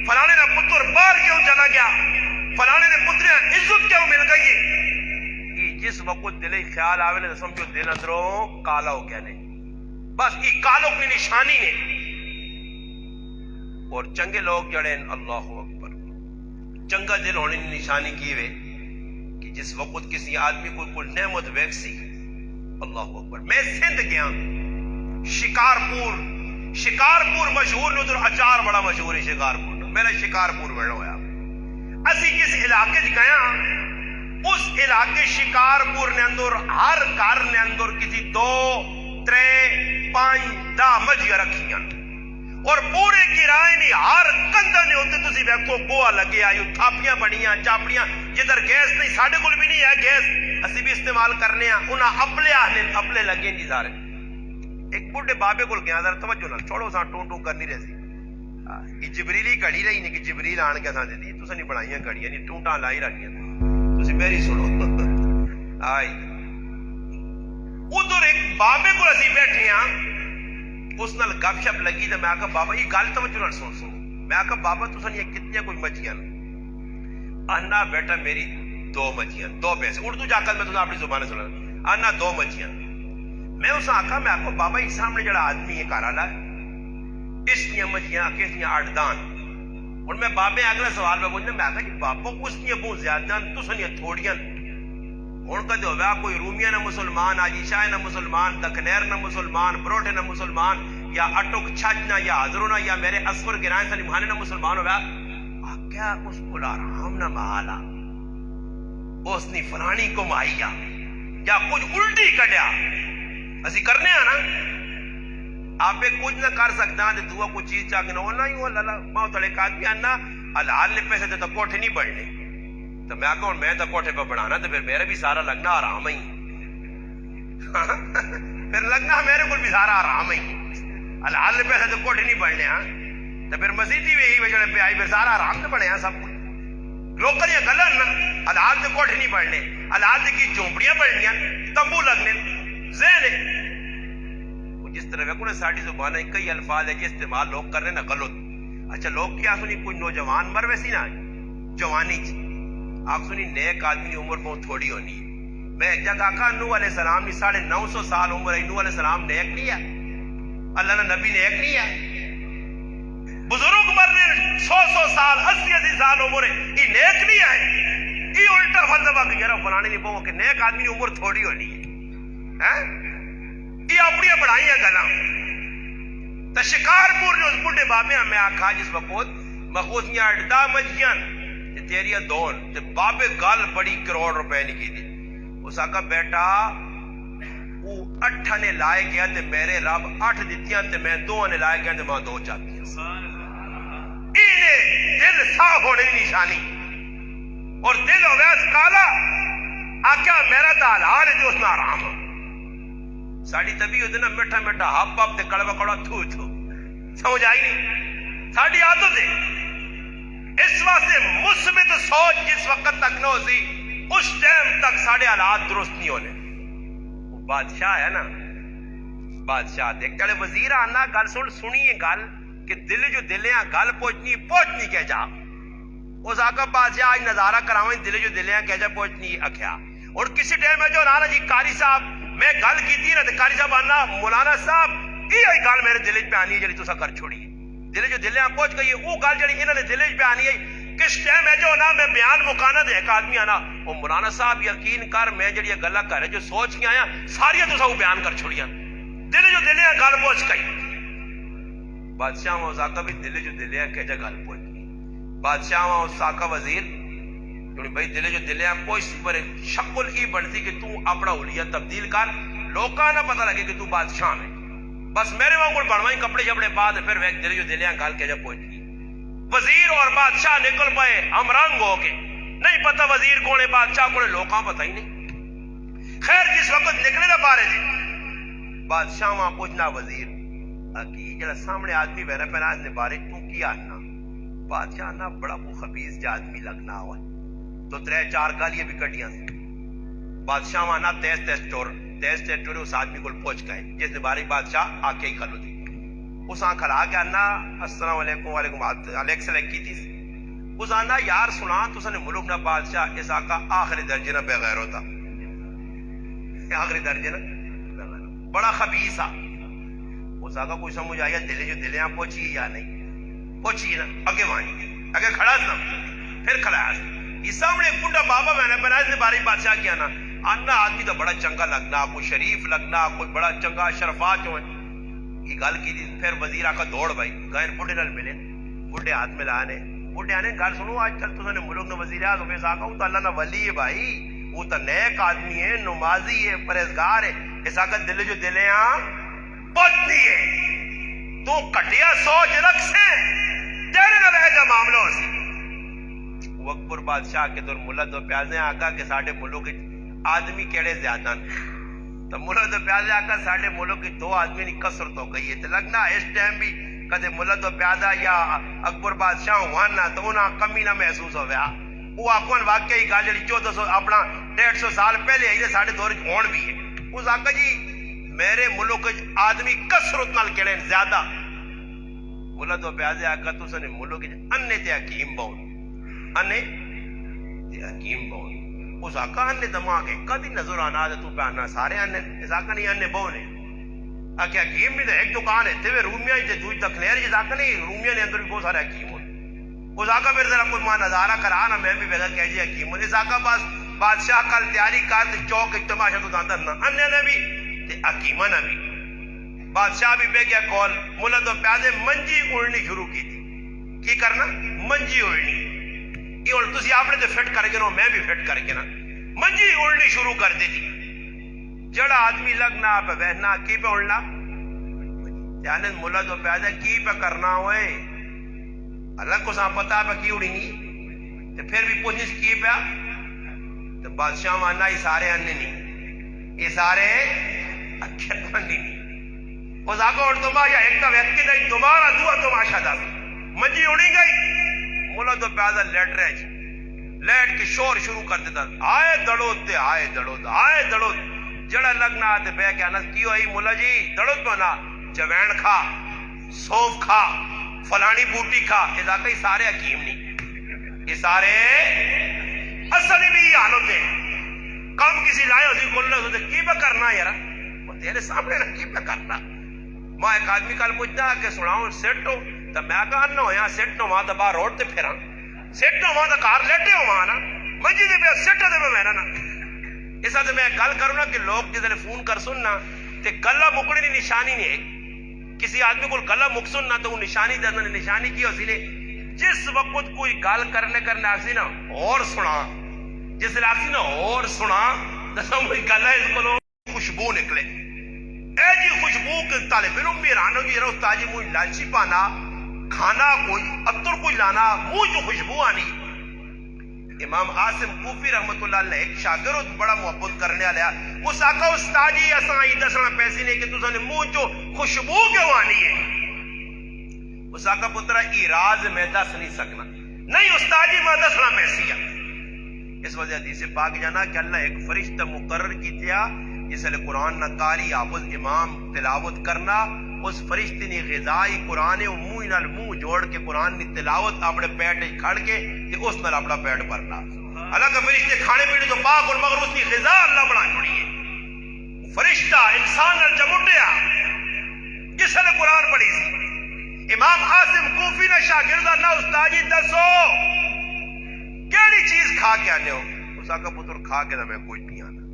فلانے نے پتر باہر کیوں چلا گیا فلانے نے پتریاں عزت کیوں مل گئی یہ جس وقت دل خیال آوے نے سمجھو دل اندروں کالا ہو گیا نہیں بس یہ کالوں کی نشانی نے اور چنگے لوگ جڑے اللہ اکبر چنگا دل ہونے کی نشانی کی وے کہ جس وقت کسی آدمی کو کوئی نعمت ویکسی اللہ اکبر میں سندھ گیا شکارپور مشہور نے ادھر اچار بڑا مشہور ہے شکارپور میرا شکارپور بڑا ہوا اسی جس علاقے گیا اس علاقے شکارپور نے اندر ہر گھر نے اندر کسی 2 3 5 10 مجھیاں رکھیاں اور پورے کرائے نہیں ہر کندھا نے ہوتے تسی ویکھو گوہا لگے آئی تھاپیاں بنیاں چاپڑیاں جدھر گیس نہیں ساڑھے کل بھی نہیں ہے گیس اسی بھی استعمال کرنے ہیں انہاں اپلے لگے نہیں سارے ایک بڑھے بابے کو گیا ذرا توجہ نہ چھوڑو ساں ٹون ٹون کرنی رہی یہ جبریلی گھڑی رہی نہیں کہ جبریل آن کے ساں دیتی تسا نہیں بنائیاں گھڑیاں نہیں ٹونٹاں لائی رکھیاں تسی میری سنو آئی ادھر ایک بابے کو اسی بیٹھے ہیں اس نال گپ شپ لگی تو میں آکھا بابا یہ گل توجہ نال سن میں آکھا بابا تسا یہ کتنی کوئی مچھیاں انا بیٹا میری 2 مچھیاں 2 پیسے اردو جا کر میں تسا اپنی زبان سنا انا 2 مچھیاں میں اسے آکھا میں آکھا بابا یہ سامنے جڑا آدمی ہے کارالا اس نیاں مچھیاں کس نیاں 8 دان اور میں بابے اگلا سوال میں پوچھنا میں آکھا جی بابا اس نیاں بہت زیادہ تسا نیاں تھوڑیاں ہوں کدے ہوا کوئی رومیہ نہ مسلمان عجیشائے نہ مسلمان دکھنیر نہ مسلمان بروٹے نہ مسلمان یا اٹک چھچ نہ یا حضروں نہ یا میرے اصفر گرائن سلیمانے نہ مسلمان ہوا کیا اس کو آرام نہ مالا اس نے فلانی کو مائیا یا کچھ الٹی کٹیا اسی کرنے ہیں نا آپ کچھ نہ کر سکتا تو دعا کوئی چیز چاہ کے نہ ہونا ہی ہو اللہ ماں تلے کا آدمی آنا حلال نے پیسے تو کوٹھے نہیں بڑھنے تو میں کہوں میں تو کوٹھے پہ بڑھانا تو پھر میرے بھی سارا لگنا آرام ہی پھر لگنا میرے کو بھی سارا آرام ہی حلال نے پیسے تو کوٹھے نہیں بڑھنے ہاں تو پھر مسیحی بھی یہی وجہ پہ آئی پھر سارا آرام سے بڑھے ہیں سب کچھ لوگ کریے گلن نا حلال سے کوٹھے نہیں بڑھنے حلال سے کی جھونپڑیاں بڑھنیاں تمبو لگنے ذہن ہے جس طرح ویکو نا ساڑھی زبان ہے کئی الفاظ ہے جی استعمال لوگ کر رہے نا غلط اچھا لوگ کیا سنی کوئی نوجوان مر ویسی نا جوانی چی آپ سنی نیک آدمی کی عمر بہت تھوڑی ہونی ہے میں ایک جگہ آقا نوح علیہ السلام نے 950 سال عمر ہے نوح علیہ السلام نیک نہیں ہے اللہ نے نبی نیک نہیں ہے بزرگ مرنے 100 سال 80 سال عمر ہے یہ نیک نہیں ہے یہ الٹا فلسفہ کہ یار فلانے نہیں بہو کہ نیک آدمی کی عمر تھوڑی ہونی ہے یہ اپنی بڑھائیاں گلاں تو شکارپور جو اس بڑھے بابے میں آکھا جس وقت مخوصیاں 8 مجھیاں تیریاں دون تے بابے گل بڑی کروڑ روپے نہیں کی دی اس آکھا بیٹا وہ 8 نے لائے گیا تے میرے رب 8 دیتیاں تے میں 2 نے لائے گیا تے میں 2 چاہتی ہوں انہیں دل صاف ہونے کی نشانی اور دل ہو گیا کالا آکھا میرا تا حلال ہے جو اس میں آرام ہو ساڑی طبیعت ہے نا میٹھا میٹھا ہپ ہپ تے کڑوا کڑوا تھو تھو سمجھ آئی نہیں ساڑی عادت ہے اس واسطے مثبت سوچ جس وقت تک نہ ہوتی اس ٹائم تک ساڑے حالات درست نہیں ہونے وہ بادشاہ ہے نا بادشاہ دیکھ چلے وزیر آنا گل سنیے گل کہ دل جو دلیاں گل پہنچنی کہہ جا اس آقا بادشاہ آج نظارہ کراویں دل جو دلیاں کہہ جا پہنچنی اکھیا اور کسی ٹائم ہے جو نانا جی قاری صاحب میں گل کی تھی نا تو قاری صاحب آنا مولانا صاحب یہ گل میرے دل پہ آنی ہے جڑی تسا کر چھوڑی دل جو دلیاں پہنچ گئی ہے وہ گل جڑی انہوں نے دل پہ آنی ہے کس ٹائم ہے جو نا میں بیان مکانا دے ایک آدمی آنا وہ مولانا صاحب یقین کر میں جڑی گلا کر جو سوچ کے آیا ساری تسا وہ بیان کر چھوڑیاں دل جو دلیاں گل پہنچ گئی بادشاہ اس آقا بھی دلے جو دلے ہیں کہ گل پوچھ بادشاہ اس آقا وزیر بھائی دلے جو دلے ہیں پوچھ پر شکل ای بنتی کہ تو اپنا حلیہ تبدیل کر لوکاں نہ پتہ لگے کہ تو بادشاہ ہے بس میرے وہاں کوئی بڑھوائی کپڑے شپڑے بعد پھر وہ دلے جو دلے ہیں گل کہ پوچھ وزیر اور بادشاہ نکل پائے ہم رنگ ہو کے نہیں پتہ وزیر کون ہے بادشاہ کون ہے لوکاں پتہ ہی نہیں خیر جس وقت نکلے نہ بارے دے بادشاہ وہاں پوچھنا وزیر کی جڑا سامنے آدمی بیرا پہنا اس نے بارے تو کیا آنا بادشاہ نا بڑا خبیث جا آدمی لگنا ہوا تو 3-4 گالیاں بھی کٹیاں بادشاہ وہاں نا تیز ٹور اس آدمی کو پہنچ گئے جس نے بارے بادشاہ آ کے ہی کھلو دی اس آن کھلا کے آنا السلام علیکم وعلیکم السلام کی تھی اس آنا یار سنا تو اس نے ملک نہ بادشاہ اس آقا آخری درجے نہ بغیر ہوتا آخری درجے نہ بڑا خبیث آ اس آقا کوئی سمجھ آیا دلے جو دلے ہیں پہنچیے یا نہیں پہنچیے نا اگے وہاں اگے کھڑا تھا پھر کھڑا یہ سامنے ایک بڑا بابا میں نے پہنا اس نے باری بادشاہ کیا نا آنا آدمی تو بڑا چنگا لگنا کوئی شریف لگنا کوئی بڑا چنگا شرفات جو ہے یہ گل کی تھی پھر وزیر آقا دوڑ بھائی گئے بڑھے نال ملے بڑھے ہاتھ میں لانے بڑھے آنے گل سنو آج کل تو نے ملک نے وزیر اعظم اس آقا وہ تو اللہ نہ ولی ہے بھائی وہ تو نیک آدمی ہے نمازی ہے پرہیزگار ہے اس آقا دل جو دلے ہاں پوچھتی ہے تو کٹیا سوچ رکھ سے تیرے نہ رہ جا معاملہ ہو سی اکبر بادشاہ کے دور ملا دو پیازے آقا کہ ساڑھے ملک آدمی کیڑے زیادہ تو ملا دو پیازے آقا ساڑھے ملک کی 2 آدمی نہیں کسرت ہو گئی ہے تو لگنا اس ٹائم بھی کدے ملا دو پیازا یا اکبر بادشاہ ہوانا تو انہاں کمی نہ محسوس ہو گیا وہ آقوان واقعی گال جڑی 1400 اپنا 150 سال پہلے آئی ساڑھے دور ہون بھی ہے اس آقا جی میرے ملک آدمی کسرت نال کیڑے زیادہ ملا دو پیازے آقا تو سنے ملک اننے تے حکیم بہن انے تے حکیم بہن اس آقا انے دماغ ہے کدی نظر آنا تو پہنا سارے انے اس آقا نہیں انے بہن ہے آکے حکیم بھی تو ایک دکان ہے تے رومیاں تے دوئی تکلیر جس آقا نہیں رومیاں نے اندر بھی بہت سارے حکیم ہوئے اس آقا میرے ذرا کوئی ماں نظارہ کرا نا میں بھی بغیر کہہ جی حکیم ہوں اس آقا پاس بادشاہ کل تیاری کر تے چوک اجتماع تو داندر نا انے نے بھی تے حکیمہ نے بھی بادشاہ بھی بے گیا کول ملا تو پیازے منجی اڑنی شروع کی تھی کی کرنا منجی اڑنی یہ اور تسی آپ نے تو فٹ کر کے نا میں بھی فٹ کر کے نا منجی اڑنی شروع کر دی تھی جڑا آدمی لگنا پہ بہنا کی پہ اڑنا یعنی ملا تو پیازے کی پہ کرنا ہوئے اللہ کو ساں پتا پہ کی اڑی نہیں تو پھر بھی پوچھنیس کی پہ تو بادشاہ ماننا یہ سارے اننے نہیں یہ سارے اکھر بندی نہیں اس آگا اور تمہارا ایک تا ویت کی نہیں دوبارہ دعا تماشا دا منجی اڑی گئی مولا تو پیازا لیٹ رہے جی لیٹ کے شور شروع کر دیتا آئے دڑوت تے آئے دڑوت آئے دڑوت جڑا لگنا آتے بے کیا نس کیوں آئی مولا جی دڑوت بنا جوین کھا سوف کھا فلانی بوٹی کھا یہ آقا یہ سارے حکیم نہیں یہ سارے اصلی بھی یہ حالت ہے کم کسی لائے ہوتی کھولنے ہوتے کی پہ کرنا یارا وہ تیرے سامنے نہ کی پہ کرنا ماں ایک آدمی کل پوچھتا کہ سناؤں سیٹ ہو تو میں کہا نہ ہو یہاں سیٹ نہ وہاں تو باہر روڈ تے پھیرا سیٹ نہ وہاں تو کار لیٹے ہو وہاں نا منجی دے پہ سیٹ دے پہ میرا نا اس وقت میں گل کروں نا کہ لوگ جس نے فون کر سننا تے گلہ مکڑی نہیں نشانی نہیں ہے کسی آدمی کو گلہ مک سننا تو وہ نشانی دے اندر نشانی کی ہوسی نے جس وقت کوئی گل کرنے آسی نا اور سنا جس نے آسی نا اور سنا تو سمجھ گلہ اس کو خوشبو نکلے اے جی خوشبو کے طالب علم بھی رانو جی رو تاجی مجھ لالچی پانا کھانا کوئی اتر کوئی لانا مجھ جو خوشبو آنی امام عاصم کوفی رحمت اللہ علیہ ایک شاگرد بڑا محبت کرنے آلیا اس آقا استاجی اساں ای دسنا پیسی نہیں کہ تو نے مجھ جو خوشبو کیوں آنی ہے اس آقا پترہ ایراز میں دس نہیں سکنا نہیں استاجی میں دسنا پیسی ہے اس وجہ حدیث پاک جانا کہ اللہ ایک فرشتہ مقرر کی تیا جس لئے قرآن نہ کاری حافظ امام تلاوت کرنا اس فرشتے نے غذائی قرآن منہ نال منہ جوڑ کے قرآن نے تلاوت اپنے پیٹ کھڑ کے اس نال اپنا پیٹ بھرنا اللہ کا فرشتے کھانے پینے تو پاک اور مگر اس کی غذا اللہ بنا چھوڑی ہے فرشتہ انسان نال جمٹیا جس نے قرآن پڑھی سی امام عاصم کوفی نے شاگردہ نہ استاجی دسو کیڑی چیز کھا کے آنے ہو اس آقا پتر کھا کے نہ میں کوئی نہیں آنا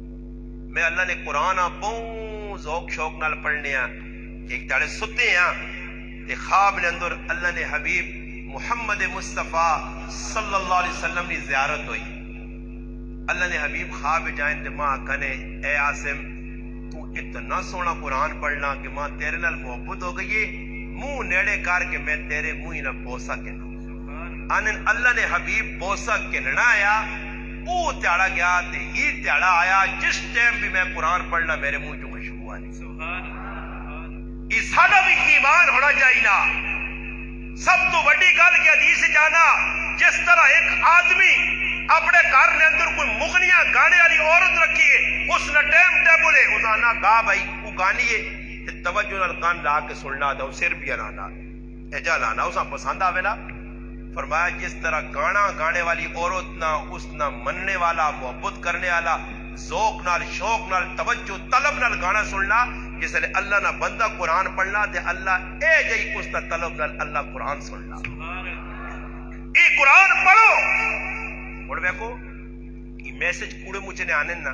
میں اللہ نے قرآن بہت ذوق شوق نال پڑھنے ہیں کہ ایک تاڑے ستے ہیں تے خواب نے اندر اللہ نے حبیب محمد مصطفیٰ صلی اللہ علیہ وسلم کی زیارت ہوئی. اللہ نے حبیب خواب جائیں تے ماں کنے اے عاصم تو اتنا سونا قرآن پڑھنا کہ ماں تیرے نال محبت ہو گئی ہے, منہ نیڑے کر کے میں تیرے منہ نہ بوسا کہنا. آنن اللہ نے حبیب بوسا کہنا آیا, وہ تیڑا گیا تے ہی تیڑا آیا جس ٹائم بھی میں قرآن پڑھنا میرے منہ جو خوشبو آنی. اس ساڈا بھی ایمان ہونا چاہیے نا. سب تو بڑی گل کہ حدیث جانا جس طرح ایک آدمی اپنے گھر نے اندر کوئی مغنیاں گانے والی عورت رکھی ہے, اس نے ٹائم ٹیبل ہے اس آنا گا بھائی وہ گانی ہے تے توجہ نال کان لا کے سننا دا سر بھی لانا ایجا لانا اساں پسند آوے نا. فرمایا جس طرح گانا گانے والی عورت نہ اس نہ مننے والا محبت کرنے والا ذوق نال شوق نال توجہ طلب نال گانا سننا, جس لئے اللہ نہ بندہ قرآن پڑھنا تے اللہ اے جئی اس نہ طلب نال اللہ قرآن سننا. اے قرآن پڑھو اور دیکھو یہ میسج کوڑے مجھے نے آنے نا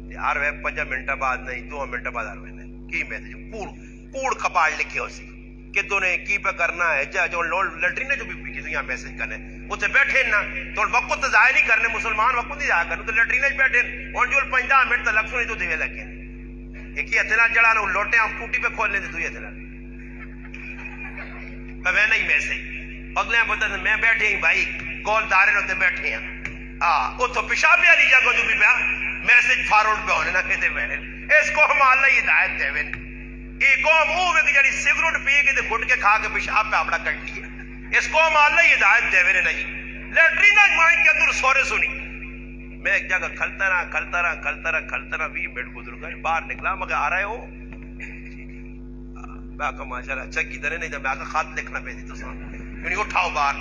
تے ہر وے 5 منٹ بعد نہیں 2 منٹ بعد ہر وے کی میسج کوڑ کھپاڑ لکھے ہو سی کہ تو نے کی پہ کرنا ہے جا جو لٹرین جو بھی کسی یہاں میسج کرنے اتنے بیٹھے نا تو وقت تو ضائع نہیں کرنے, مسلمان وقت نہیں ضائع کرنے تو لٹرین بیٹھے اور جو 5 منٹ تک لگ سو نہیں تو دیوے لگے ایک ہی اتنا جڑا نا لوٹے ہم ٹوٹی پہ کھول لیتے تو یہ اتنا میں نہیں میسج اگلے پتہ میں بیٹھے ہی بھائی گول دارے ہوتے بیٹھے ہیں اتو پیشاب والی جگہ جو بھی پیا میسج فارورڈ پہ ہونے نہ کہتے بیٹھے. اس کو ہم اللہ ہدایت دے وین یہ قوم وہ وے جڑی سگریٹ پی کے تے گھٹ کے کھا کے پیشاب پہ اپنا کر لیے, اس کو ہم اللہ ہدایت دے وین نہیں لیٹرین مائیں کے اندر سورے سنی. میں ایک جگہ کھلتا رہا 20 منٹ گزر گئے, باہر نکلا مگر آ رہے ہو میں کہا ماشاءاللہ اچھا کدھر نہیں تھا, میں کہا خط لکھنا پہ تھی تو سن اٹھاؤ باہر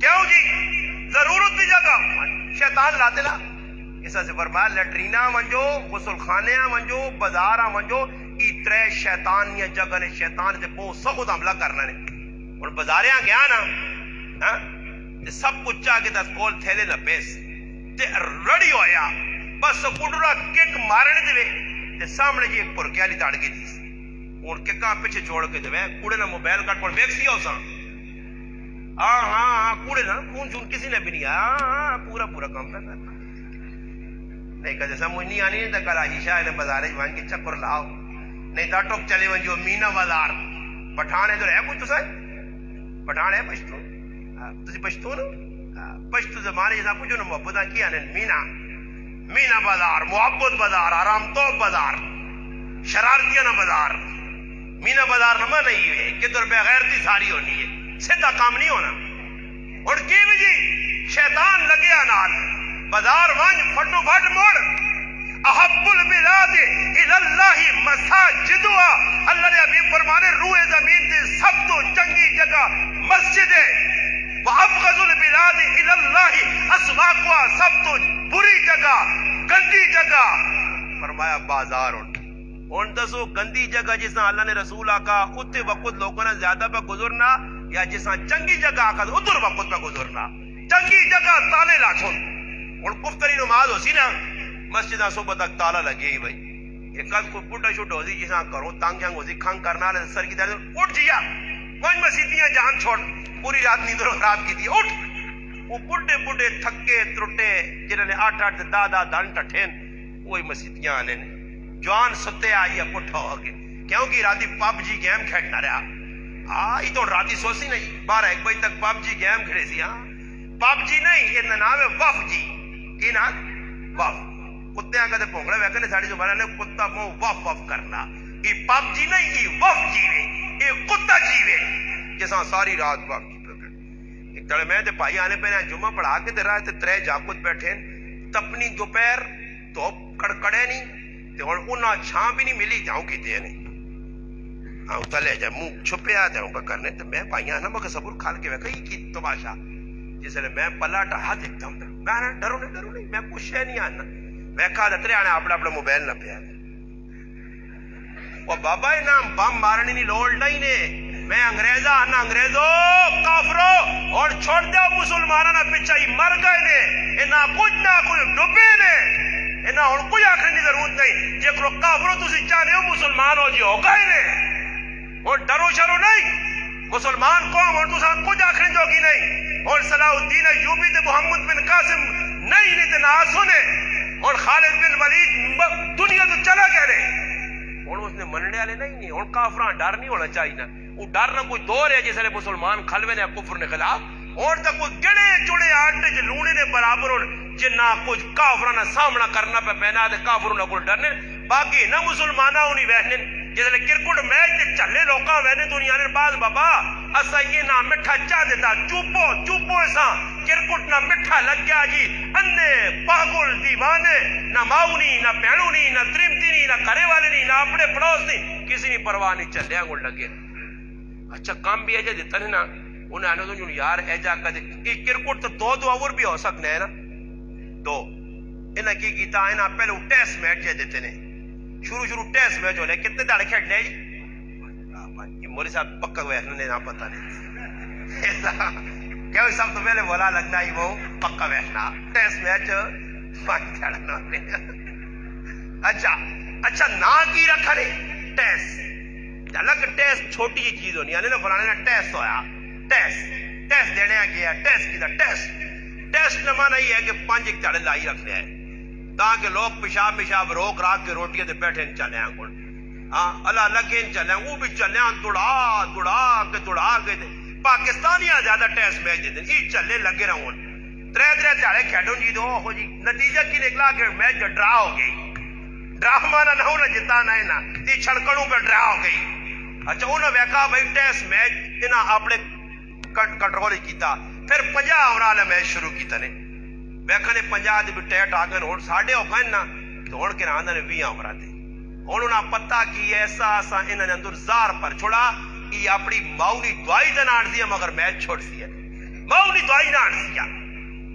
کیوں جی ضرورت کی جگہ شیطان لاتے لا ایسا سے فرمایا لیٹرینا منجو غسل خانے منجو بازار منجو ای 3 شیطانیاں جگہ نے شیطان سے بہت سخت حملہ کرنا نے. اور بازاریاں گیا نا سب کچھ چاہ کے دس کول تھیلے نہ پیس تے رڑی ہویا بس کڈرا کک مارنے دے تے سامنے جی ایک پرکیالی تاڑ کے دی اور ککاں پیچھے چھوڑ کے دے کوڑے نہ موبائل کٹ پر ویکس ہی ہوساں ہاں کوڑے نا فون چون کسی نے بھی نہیں آیا پورا کام کرنا نہیں کہتے سمجھ نہیں آنی نہیں تو کل عائشہ نے بازارے جوان کی چکر لاؤ نہیں تو ٹوک چلے ون جو مینا بازار پٹھان ہے تو ہے کوئی تو سر پٹھان ہے پشتو تسی پشتو نا پشتو زمانے جیسا پوچھو نا محبتہ کیا نے مینا بازار محبت بازار آرام تو بازار شرارتیاں بازار مینا بازار نہ نہیں ہے کہ تو بغیرتی ساری ہونی ہے سیدھا کام نہیں ہونا. اور کی بھی جی شیطان لگیا نال بازار وانج پھٹو پھٹ موڑ احب البلاد الاللہ مساجدها, اللہ نے ابھی فرمانے روئے زمین تے سب تو چنگی جگہ مسجد ہے, وابغض البلاد الاللہ اسواقها, سب تو بری جگہ گندی جگہ فرمایا بازار. اور دسو گندی جگہ جس اللہ نے رسول آقا اتنے وقت لوگوں نے زیادہ پہ گزرنا یا جس چنگی جگہ آقا ادھر وقت پہ گزرنا, چنگی جگہ تالے لاکھوں. اور کفتری نماز ہو سی نا مسجد صبح تک تالا لگے ہی بھائی ایک کوئی پٹا شٹ ہو سی جسا کرو تانگ جنگ ہو سی کھنگ کرنا سر کی طرح اٹھ جیا وہاں مسیتیاں جان چھوڑ پوری رات نیندر خراب کی تھی اٹھ. وہ بڑھے تھکے ترٹے جنہوں نے 8 10 دن ٹٹھے وہی مسیتیاں آنے نے جوان ستے آئی پٹھا ہو گئے کیونکہ راتی پب جی گیم کھیلنا رہا تو راتی سوسی نہیں 12-1 بجے تک پب جی گیم کھڑے سی. ہاں پب جی نہیں یہ نام ہے وف جی کی نام وف کتے آگے پونگڑے ویکنے ساڑی زبانہ نے کتا مو وف کرنا یہ پب جی نہیں یہ وف جیوے یہ کتا جیوے جیسا ساری رات پب جی پکڑ. ایک تڑے میں تے بھائی آنے پہ جمعہ پڑھا کے دے رہا ہے 3 جاکت بیٹھے تپنی دوپہر تو کڑکڑے نہیں اور انہاں چھاں بھی نہیں ملی جاؤں کی تے نہیں آؤں تلے جائے منہ چھپے آ جاؤں کا کرنے تو میں بھائی آنا مگر صبر کھال کے ویکا یہ کی تماشا جس لئے میں پلا ٹھا ایک دم میں آنا ڈرو نہیں میں کچھ شے نہیں آنا ویکا دترے آنے اپنا موبائل نہ پیا وہ بابا نام بم مارنی نہیں لوڑ نہیں نے میں انگریزا آنا انگریزو کافرو اور چھوڑ دیا مسلمانہ نہ پچھائی مر گئے نے انہاں کچھ نہ کچھ ڈبے نے انہاں اور کوئی آخر کی ضرورت نہیں جے کرو کافرو تسی چاہنے ہو مسلمان ہو جی ہو گئے نے اور ڈرو شرو نہیں مسلمان قوم اور تساں کچھ آخر جوگی نہیں اور صلاح الدین ایوبی تے محمد بن قاسم نہیں تے نہ سنے اور خالد بن ولید دنیا تو چلا گئے نے اور اس نے مننے والے نہیں اور کافراں ڈر نہیں ہونا چاہیے وہ ڈر نہ کوئی دور ہے جس نے مسلمان کھلوے نے کفر نے خلاف اور تک کوئی گڑے چڑے آٹے جو لونے نے برابر ہو جنہ کچھ کافراں نہ سامنا کرنا پہ پینا تے کافروں نہ کوئی ڈرنے باقی نہ مسلمانہ انہی وحنے جس نے کرکٹ میچ تے چلے لوکاں وحنے دنیا نے بعض بابا اسا یہ نہ مٹھا چاہ دیتا چوپو ایسا کرکٹ نہ مٹھا لگ گیا جی انے پاگل دیوانے نہ ماؤنی نہ پینونی نہ ترمتینی نہ کرے والے نہیں نہ اپنے پڑوس نہیں کسی نے پرواہ نہیں چلے گول لگے اچھا کام بھی ایجا دیتا ہے نا انہیں آنے دو یار ایجا کدے ایک کرکٹ تو دو اور بھی ہو سکنے ہیں نا دو انہیں کی کیتا انہیں پہلے وہ ٹیسٹ میچ جے دیتے نے شروع ٹیسٹ میچ ہو لے کتنے داڑے کھیڑنے جی یہ موری صاحب پکا ویسنا نے نہ پتا نہیں کیا ہوئی سب تو پہلے بولا لگنا ہی وہ پکا ویسنا ٹیسٹ میچ پانچ داڑنا اچھا نا کی رکھا نہیں ٹیسٹ الگ ٹیسٹ چھوٹی ہی چیز ہونی ہے نا فلانے نے ٹیسٹ ہویا ٹیسٹ دینے گیا ٹیسٹ کی ٹیسٹ نہ مانا یہ ہے کہ پانچ ایک داڑے لائی رکھنے ہیں تاکہ لوگ پیشاب روک راک کے روٹیاں تے بیٹھے چلے ہیں کون ہاں اللہ لگے چلے ہیں وہ بھی چلے ہیں دوڑا کے پاکستانیاں زیادہ ٹیسٹ میچ دیتے ہیں یہ چلے لگے رہوں ترے دہاڑے کھیڈوں جی دو ہو جی نتیجہ کی نکلا کہ میچ ڈرا ہو گئی ڈرا مانا نہ ہونا جتا نہ یہ چھڑکڑوں پہ ڈرا ہو گئی اچھا انہوں نے کہا بھائی ٹیسٹ میچ انہاں اپنے کنٹرول کیتا پھر 50 اوور والا میچ شروع کیتا نے ویکھنے 50 دی بھی ٹیٹ آ گئے ہن ساڈے ہو گئے نا تو ہن کے آندے نے 20 اوور تے ہن انہاں پتہ کی ایسا انہاں نے اندر زار پر چھوڑا یہ اپنی ماؤنی دعائی دے نال دی مگر میچ چھوڑ سی ہے ماؤنی دعائی نال سی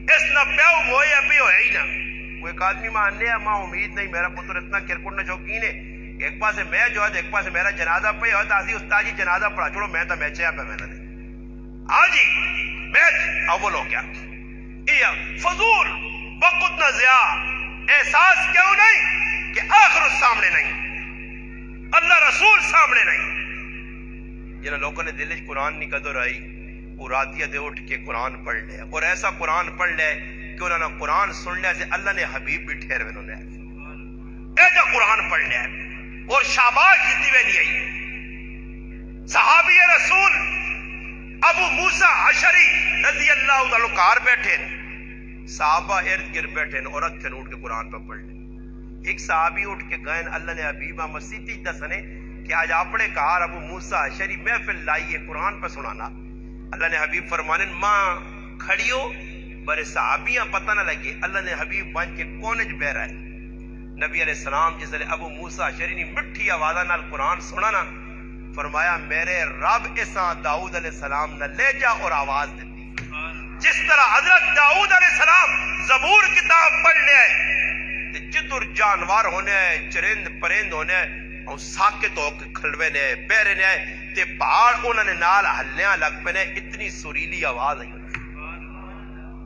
اس نہ پیو مویا بھی ہویا ہی نہ وہ ایک آدمی ماننے ہے ماں امید نہیں میرا پتر اتنا کرکٹ نہ شوقین ہے ایک پاس میں جو ہے ایک پاس میرا جنازہ پہ ہوتا اسی استاد جی جنازہ پڑھا چھوڑو میں تو میچ ہے پہ میں نے ہاں جی میچ اول ہو گیا یہ فضول وقت نہ ضیاء احساس کیوں نہیں کہ آخر سامنے نہیں اللہ رسول سامنے نہیں جنہاں لوگوں نے دل قرآن نہیں قدر آئی وہ راتیہ دے اٹھ کے قرآن پڑھ لے اور ایسا قرآن پڑھ لے کہ انہوں نے قرآن سن لیا سے اللہ نے حبیب بھی ٹھہر میں نے ایسا قرآن پڑھ لیا اور شاباش جتنی میں نہیں آئی صحابی رسول ابو موسیٰ عشری رضی اللہ عنہ کار بیٹھے صحابہ ارد گرد بیٹھے اور اکھن اٹھ کے قرآن پہ پڑھ لے ایک صحابی اٹھ کے گئے اللہ نے حبیبہ مسیحی دسنے کہ آج اپنے کار ابو موسیٰ عشری محفل لائیے قرآن پہ سنانا اللہ نے حبیب فرمانے ماں کھڑیو برے صحابیاں پتہ نہ لگے اللہ نے حبیب بن کے کونج بہ رہا ہے نبی علیہ السلام جس نے ابو موسیٰ عشری نے مٹھی آوازہ نال قرآن سنانا فرمایا میرے رب اساں داؤد علیہ السلام نہ لے جا اور آواز دیتی جس طرح حضرت داؤد علیہ السلام زبور کتاب پڑھ لے آئے جدر جانوار ہونے چرند پرند ہونے اور ساکت ہو کے کھلوے نے بیرے نے تے پہاڑ انہوں نے نال ہلنیاں لگ پہ نے اتنی سریلی آواز آئی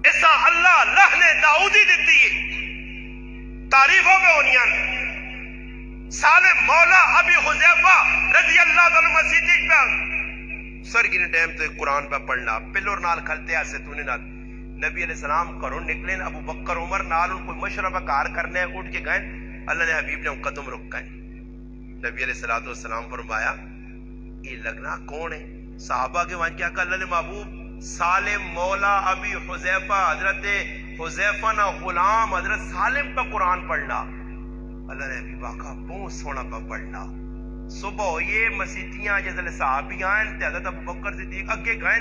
اسا اللہ نے داؤدی دیتی ہے تعریفوں میں ہونیاں سالم مولا ابی حذیفہ رضی اللہ عنہ مسیح پہ سر گنے ٹائم تو قرآن پہ پڑھنا پلور نال کھلتے ایسے تونے نال نبی علیہ السلام کروں نکلیں ابو بکر عمر نال ان کوئی مشربہ کار کرنے اٹھ کے گئے اللہ نے حبیب نے قدم رک گئے نبی علیہ السلام فرمایا یہ لگنا کون ہے صحابہ کے وہاں کیا کہ اللہ نے محبوب سالم مولا ابی حذیفہ حضرت حذیفہ نہ غلام حضرت سالم پہ قرآن پڑھنا اللہ نے ابھی واقعہ بہت سونا پہ پڑھنا صبح ہوئے مسیحیاں جیسے صحابیاں تے حضرت ابو بکر صدیق اگے گئے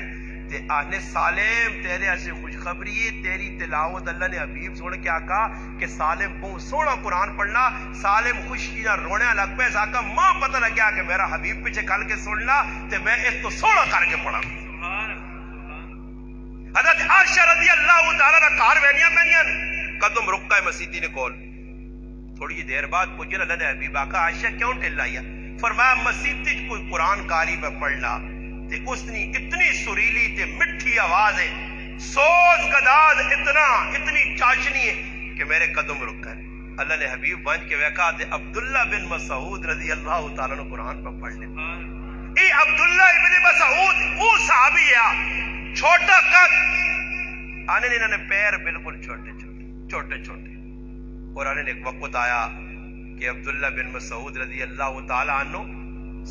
تے آنے سالم تیرے ایسے خوشخبری تیری تلاوت اللہ نے حبیب سوڑ کے آقا کہ سالم بہت سونا قرآن پڑھنا سالم خوشی نہ رونے لگ پہ آقا ماں پتہ لگ گیا کہ میرا حبیب پیچھے کھل کے سننا تے میں ایک تو سونا کر کے پڑھا حضرت عائشہ رضی اللہ تعالیٰ نے کار وینیاں پہنیاں قدم رکا ہے مسیحی نے کول تھوڑی دیر بعد پوچھے اللہ نے حبیب آقا عائشہ کیوں ٹھل لائی فرمایا مسیحی کوئی قرآن کاری پہ پڑھنا تے اس نے اتنی سریلی تے مٹھی آواز ہے سوز گداز اتنی چاشنی ہے کہ میرے قدم رک گئے اللہ نے حبیب بن کے ویکھا تے عبداللہ بن مسعود رضی اللہ تعالیٰ عنہ قرآن پہ پڑھ لے. اے عبداللہ ابن مسعود وہ صحابی ہے چھوٹا قد آنے نے انہوں نے پیر بالکل چھوٹے اور آنے نے ایک وقت آیا کہ عبداللہ بن مسعود رضی اللہ تعالیٰ عنہ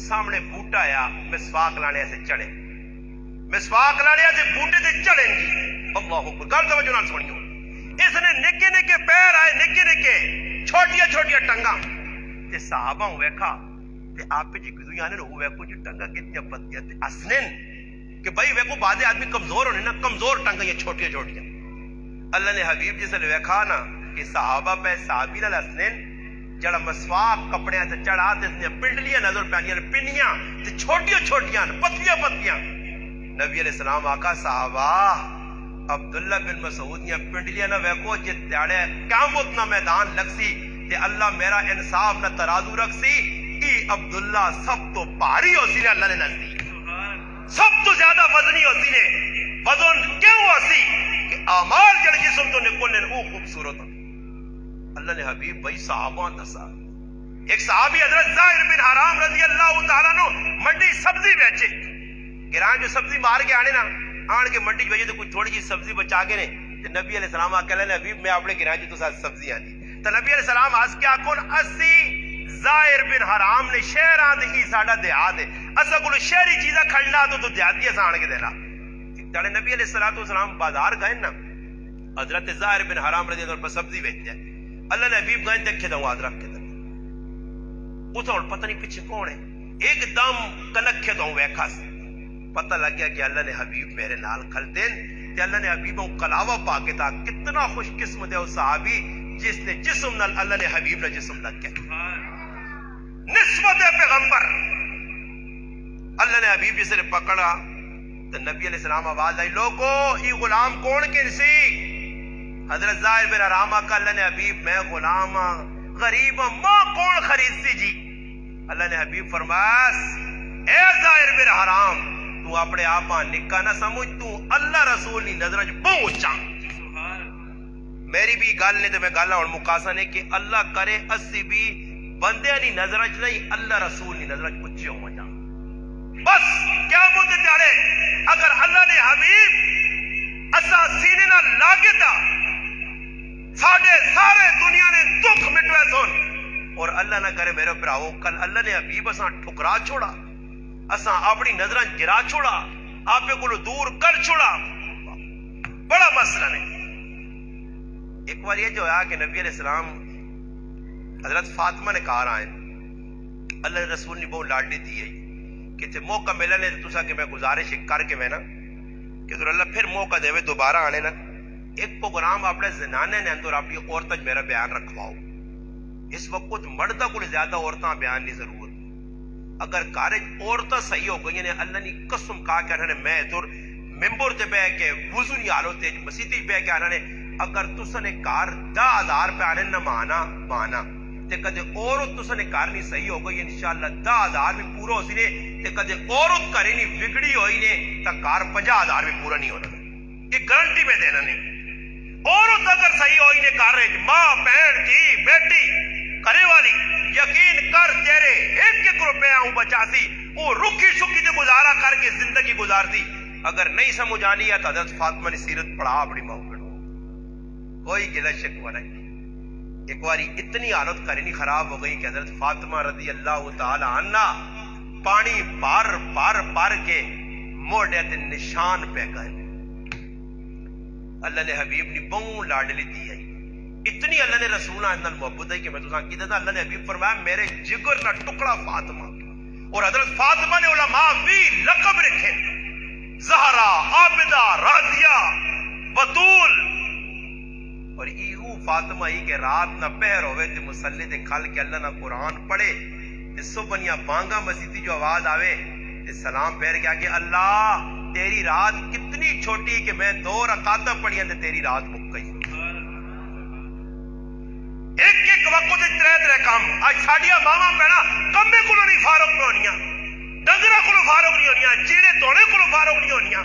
سامنے بوٹا آیا مسواک لانے سے چڑھے بوٹے سے چڑھیں گی. اللہ اکبر گل توجہ نال سنیو. اس نے نکے نکے پیر آئے نکے چھوٹیاں ٹنگاں تے صحابہ ویکھا تے آپ جی کدو یانے رو ویکھو جی ٹنگاں کتنی پتیاں تے اسنن کہ بھائی ویکھو بعد آدمی کمزور ہونے نا کمزور ٹنگاں یہ چھوٹیاں. اللہ نے حبیب جس نے ویکھا نا کہ صحابہ پہ صحابی نال اسنن جڑا مسواک کپڑے تے چڑھا تے اس نے پنڈلیاں نظر پیاں پنیاں تے چھوٹیاں پتیاں. نبی علیہ السلام آقا صحابہ عبداللہ بن مسعود نے پنڈلیاں نہ ویکھو جے تیاڑے قیامت نہ میدان لگ سی تے اللہ میرا انصاف نہ ترازو رکھ سی. ای عبداللہ سب تو بھاری ہو سی نے اللہ نے نزدیک سب تو زیادہ وزنی ہو سی نے. وزن کیوں ہو سی کہ اعمال جڑ جسم تو نکلن او خوبصورت. اللہ نے حبیب بھائی صحابہ دسا. ایک صحابی حضرت زاہر بن حرام رضی اللہ تعالیٰ عنہ منڈی سبزی بیچے گران جو سبزی مار کے آنے نا آن کے منڈی بھیجے تو کچھ تھوڑی جی سبزی بچا کے نے تے نبی علیہ السلام آکے اللہ نے حبیب میں اپنے گران جو تو ساتھ سبزی آنی تو نبی علیہ السلام آس کیا کون اسی زاہر بن حرام نے شہر آن دے ای ساڑا دیہات ہے اسا کلو شہری چیزہ کھڑنا تو دیہاتی ایسا آن کے دینا. تاڑے نبی علیہ السلام بازار گئے نا حضرت زاہر بن حرام رضی اللہ پر سبزی بیچتے ہیں. اللہ نے حبیب گئے دیکھے دوں آدرک کے دن اتھا اور پتہ نہیں پیچھے کون ہے ایک دم کنکھے دوں ویکھا سے پتہ لگ گیا کہ اللہ نے حبیب میرے نال کھلتے ہیں کہ اللہ نے حبیبوں کلاوہ پاکے تھا. کتنا خوش قسمت ہے اس صحابی جس نے جسم نال اللہ نے حبیب نہ جسم لگ گیا نسبت پیغمبر. اللہ نے حبیب جسے نے پکڑا تو نبی علیہ السلام آواز آئی لوگو یہ غلام کون کے سی. حضرت زاہر بن حرام کا اللہ نے حبیب میں غلام غریب ماں کون خرید سی جی. اللہ نے حبیب فرمایا اے زاہر بن حرام تو اپنے آپ نکا نہ سمجھ تو اللہ رسول نہیں نظر پہنچا. میری بھی گل نہیں تو میں گل اور مقاصہ نے کہ اللہ کرے اسی بھی بندے نہیں نظر نہیں اللہ رسول نہیں نظر پچھے ہو جا. بس کیا مدد جاڑے اگر اللہ نے حبیب اسا سینے نہ لاگے تا ساڑھے سارے دنیا نے دکھ مٹوے سن اور اللہ نہ کرے میرے براؤ کل اللہ نے حبیب اسا ٹھکرا چھوڑا اسا اپنی نظریں گرا چھوڑا آپ کو دور کر چھوڑا بڑا مسئلہ نہیں. ایک بار یہ جو ہے کہ نبی علیہ السلام حضرت فاطمہ نے کہا رہا ہے اللہ رسول نے بہت لاڈلی دی ہے کہ تے موقع ملنے تو سا کہ میں گزارش کر کے میں نا کہ تو اللہ پھر موقع دے دوبارہ آنے نا ایک پروگرام اپنے زنانے نے اندر اپنی عورتیں میرا بیان رکھواؤ. اس وقت مردہ کو زیادہ عورتیں بیان نہیں ضرورت. اگر کارج عورتیں صحیح ہو گئی نے اللہ نے قسم کہا کہ انہوں نے میں ادھر ممبر تے بہ کے وضو نہیں آلو تے مسیتی بہ کے انہوں نے اگر تسا نے کار 10,000 پہ آنے نہ مانا تے کدے عورت تسا نے کار نہیں صحیح ہو گئی انشاءاللہ 10,000 بھی پورا ہو سی نے تے کدے عورت کرے نہیں بگڑی ہوئی نے تا کار 50,000 بھی پورا نہیں ہونا. یہ گارنٹی میں دینا نہیں. عورت اگر صحیح ہوئی نے کارج ماں بہن تھی بیٹی کرے والی یقین کر تیرے 1 روپیہ ہوں بچا سی وہ رکھی شکی تے گزارا کر کے زندگی گزار دی. اگر نہیں سمجھ آنی ہے تو حضرت فاطمہ نے سیرت پڑھا اپنی ماں پڑھو کوئی گلہ شکوہ نہیں. ایک باری اتنی حالت کرنی خراب ہو گئی کہ حضرت فاطمہ رضی اللہ تعالی عنہ پانی پار کے موڑے تے نشان پہ گئے. اللہ نے حبیب نے بہت لاڈلی دی ہے اتنی اللہ نے رسول اللہ محبت ہے کہ میں تو کی تھا. اللہ نے حبیب فرمایا میرے جگر کا ٹکڑا فاطمہ. اور حضرت فاطمہ نے علماء بھی لقب رکھے زہرا عابدہ راضیہ بطول. اور ایہو فاطمہ ہی کہ رات نہ پہر ہوئے تے مسلح تے کھل کے اللہ نہ قرآن پڑھے تے صبح یا بانگا مسیتی جو آواز آوے تے سلام پھیر گیا کہ اللہ تیری رات کتنی چھوٹی کہ میں 2 رکعتاں پڑھیاں تے تیری رات مک گئی. ایک وقت ترے کام آج ساڑیاں ماما پینا کمبے کو نہیں فارغ پہ ہونیاں ڈنگرہ کو فارغ نہیں ہونیاں چیڑے توڑے کو فارغ نہیں ہونیاں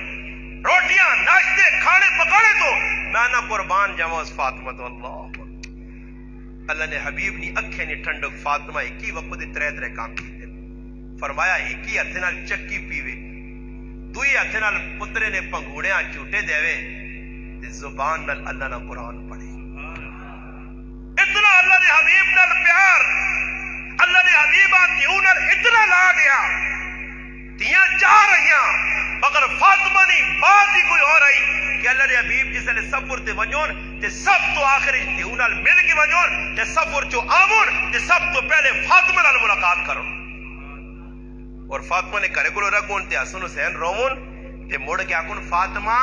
روٹیاں ناشتے کھانے پکانے تو میں نہ قربان جاواں اس فاطمہ تو اللہ اللہ نے حبیب نی اکھے نی ٹھنڈک فاطمہ ایک ہی وقت ترے ترے کام کیتے فرمایا ایک ہی ہتھ نال چکی پیوے دوئی ہتھ نال پترے نے پنگوڑیاں چوٹے دیوے تے زبان نال اللہ نہ قرآن پڑھے اتنا اللہ نے حبیب نال پیار اللہ نے حبیبہ دیو نال اتنا لا گیا تیاں چاہ رہیاں مگر فاطمہ نہیں بات ہی کوئی اور رہی کہ اللہ نے حبیب جس نے سفر تے ونجون تے سب تو آخری دیو نال مل کے ونجون تے سفر چو آمون تے سب تو پہلے فاطمہ نال ملاقات کرو اور فاطمہ نے کرے گلو رکھون تے حسن حسین روون تے مڑ کے آکون فاطمہ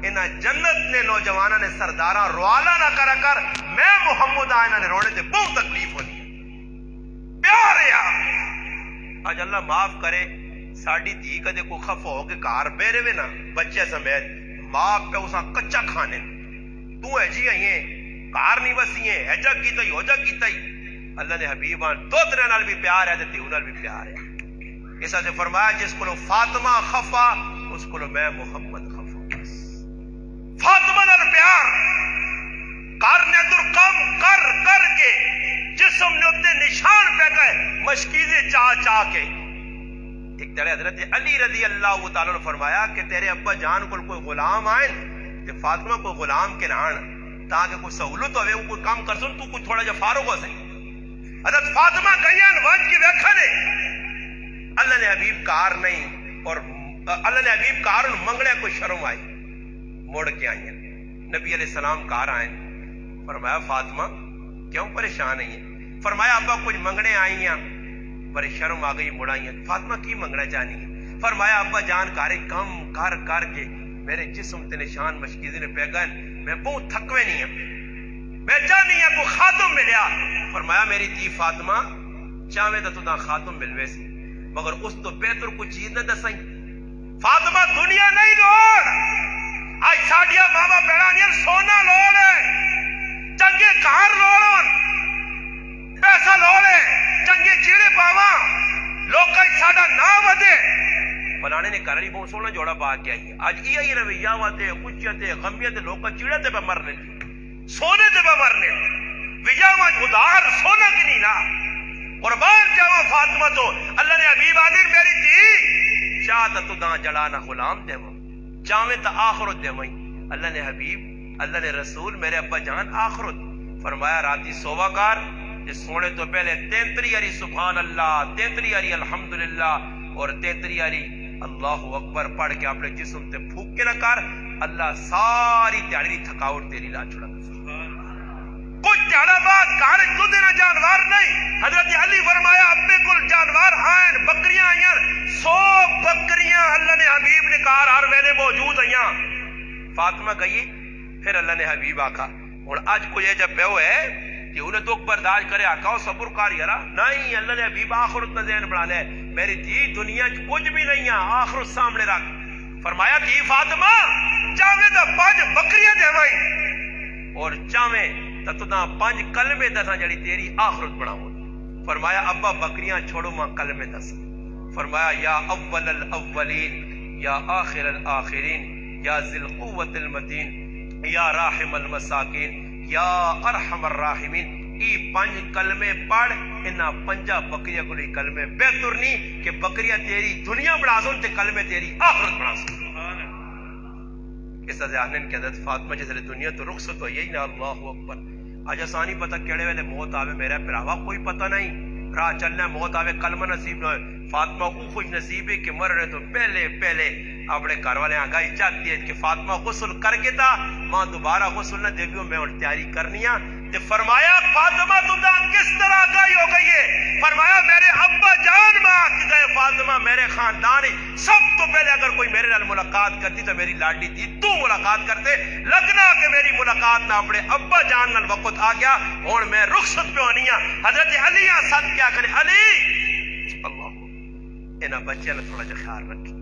انہا جنت نے نوجوانہ نے سردارہ روالا نہ کرا کر میں محمد آئینہ نے روڑے تے بہت تکلیف ہونی پیار ہے آج اللہ معاف کرے ساڑی دی کدے کو خفا ہو کے کار بیرے وے نا بچے سمیت ماں پہ اساں کچا کھانے تو ہے جی آئیے کار نہیں بسی ہیں ہے جگ کیتا ہی ہو جگ کیتا ہی اللہ نے حبیبان دو ترے نال بھی پیار ہے دیتی انال بھی پیار ہے اس سے فرمایا جس کو لو فاطمہ خفا اس کو لو میں محمد خفا فاطمہ نال پیار کار نے در کم کر کر کے جسم نے اتنے نشان پہ گئے مشکیزیں چاہ چاہ کے ایک طرح حضرت علی رضی اللہ تعالیٰ نے فرمایا کہ تیرے ابا جان کو کوئی غلام آئے تے فاطمہ کوئی غلام کے نان تاکہ کوئی سہولت ہوئے وہ کوئی کام کر سن تو کوئی تھوڑا جا فارغ ہو سکے حضرت فاطمہ گئیان وان کی ویکھا نے اللہ نے حبیب کار نہیں اور اللہ نے حبیب کار منگڑے کوئی شرم آئی موڑ کے آئی ہیں نبی علیہ السلام کار آئے فرمایا فاطمہ کیوں پریشان ہیں فرمایا ابا کچھ منگنے آئی ہیں پر شرم آ گئی مڑائی ہیں فاطمہ کی منگنا چاہنی ہے فرمایا ابا جان کارے کم کر کر کے میرے جسم تے نشان مشکیزی نے پہ گئے میں بہت تھکوے نہیں ہوں میں چاہنی ہے کوئی خاتم ملیا فرمایا میری تھی فاطمہ چاہویں تو تُدھا خاتم ملوے سی مگر اس تو بہتر کوئی چیز نہ دسائیں فاطمہ دنیا نہیں لوڑ آج ساڑھیا ماما بیڑانیاں سونا لوڑ ہے چنگے کار لوڑن پیسہ لوڑے چنگے چیڑے پاواں لوکا ساڑا نام ودے فلانے نے کرنی بہت سونا جوڑا پا کے آئی آج ای آئی رویہ واتے خوشیتے غمیتے لوکا چیڑے تے پہ مرنے سونے تے پہ مرنے ویجاواں ادھار سونا کی نہیں نا قربان جاواں فاطمہ تو اللہ نے حبیب آدھر میری تھی چاہتا تو داں جڑانا غلام دے ماں چاہویں تا آخرت دے ماں اللہ نے حبیب اللہ نے رسول میرے ابا جان آخرت فرمایا راتی سووا کار جس سونے تو پہلے 33 علی سبحان اللہ 33 علی الحمدللہ اور 33 علی اللہ اکبر پڑھ کے اپنے جسم تے پھوک کے نہ کر اللہ ساری تیاری تھکاوٹ تیری لا چھڑا کچھ تیارہ بات کارج تو دینا جانوار نہیں حضرت علی فرمایا اپنے کل جانوار آئین بکریاں آئین 100 بکریاں اللہ نے حبیب نے کہا ہر ویلے موجود آئین فاطمہ گئی پھر اللہ نے حبیب آکھا اور آج کوئی جب بیو ہے کہ انہیں دکھ برداشت کرے آکاؤ صبر کاری یارا نہیں اللہ نے حبیب آخرت نہ ذہن بنا لے میری تھی دنیا کچھ بھی نہیں ہے آخرت سامنے رکھ فرمایا تھی فاطمہ چاہویں تا 5 بکریاں دیوائیں اور چاہویں تا 5 کلمے دساں جڑی تیری آخرت بناؤ فرمایا ابا بکریاں چھوڑو ماں کلمے دس فرمایا یا اول الاولین یا آخر الاخرین یا ذی القوت المتین یا راحم المساکین یا ارحم الراحمین ای 5 کلمے پڑھ انہا 5 بکریاں کو لی کلمے بہتر نہیں کہ بکریاں تیری دنیا بڑھا سن تے کلمے تیری آخرت بڑھا سن اس طرح آنن کی حضرت فاطمہ جیسے دنیا تو رخصت ہو یہی نا اللہ اکبر آج آسانی پتہ کیڑے والے موت آوے میرے پراوا کوئی پتہ نہیں راہ چلنا موت آوے کلمہ نصیب نہ ہوئے فاطمہ کو خوش نصیب ہے کہ مر رہے تو پہلے اپنے گھر والے آگاہی چاہتی ہے کہ فاطمہ غسل کر کے تھا ماں دوبارہ غسل نہ دیکھو میں اور تیاری کرنی ہے تے فرمایا فاطمہ تو دا کس طرح آگاہی ہو گئی ہے فرمایا میرے ابا جان ماں کی گئے فاطمہ میرے خاندانی سب تو پہلے اگر کوئی میرے نال ملاقات کرتی تو میری لاڈلی تھی تو ملاقات کرتے لگنا کہ میری ملاقات نہ اپنے ابا جان نال وقت آ گیا اور میں رخصت پہ ہونی ہے حضرت علی صد کیا کرے علی اللہ انہاں بچے نے تھوڑا جا خیال رکھی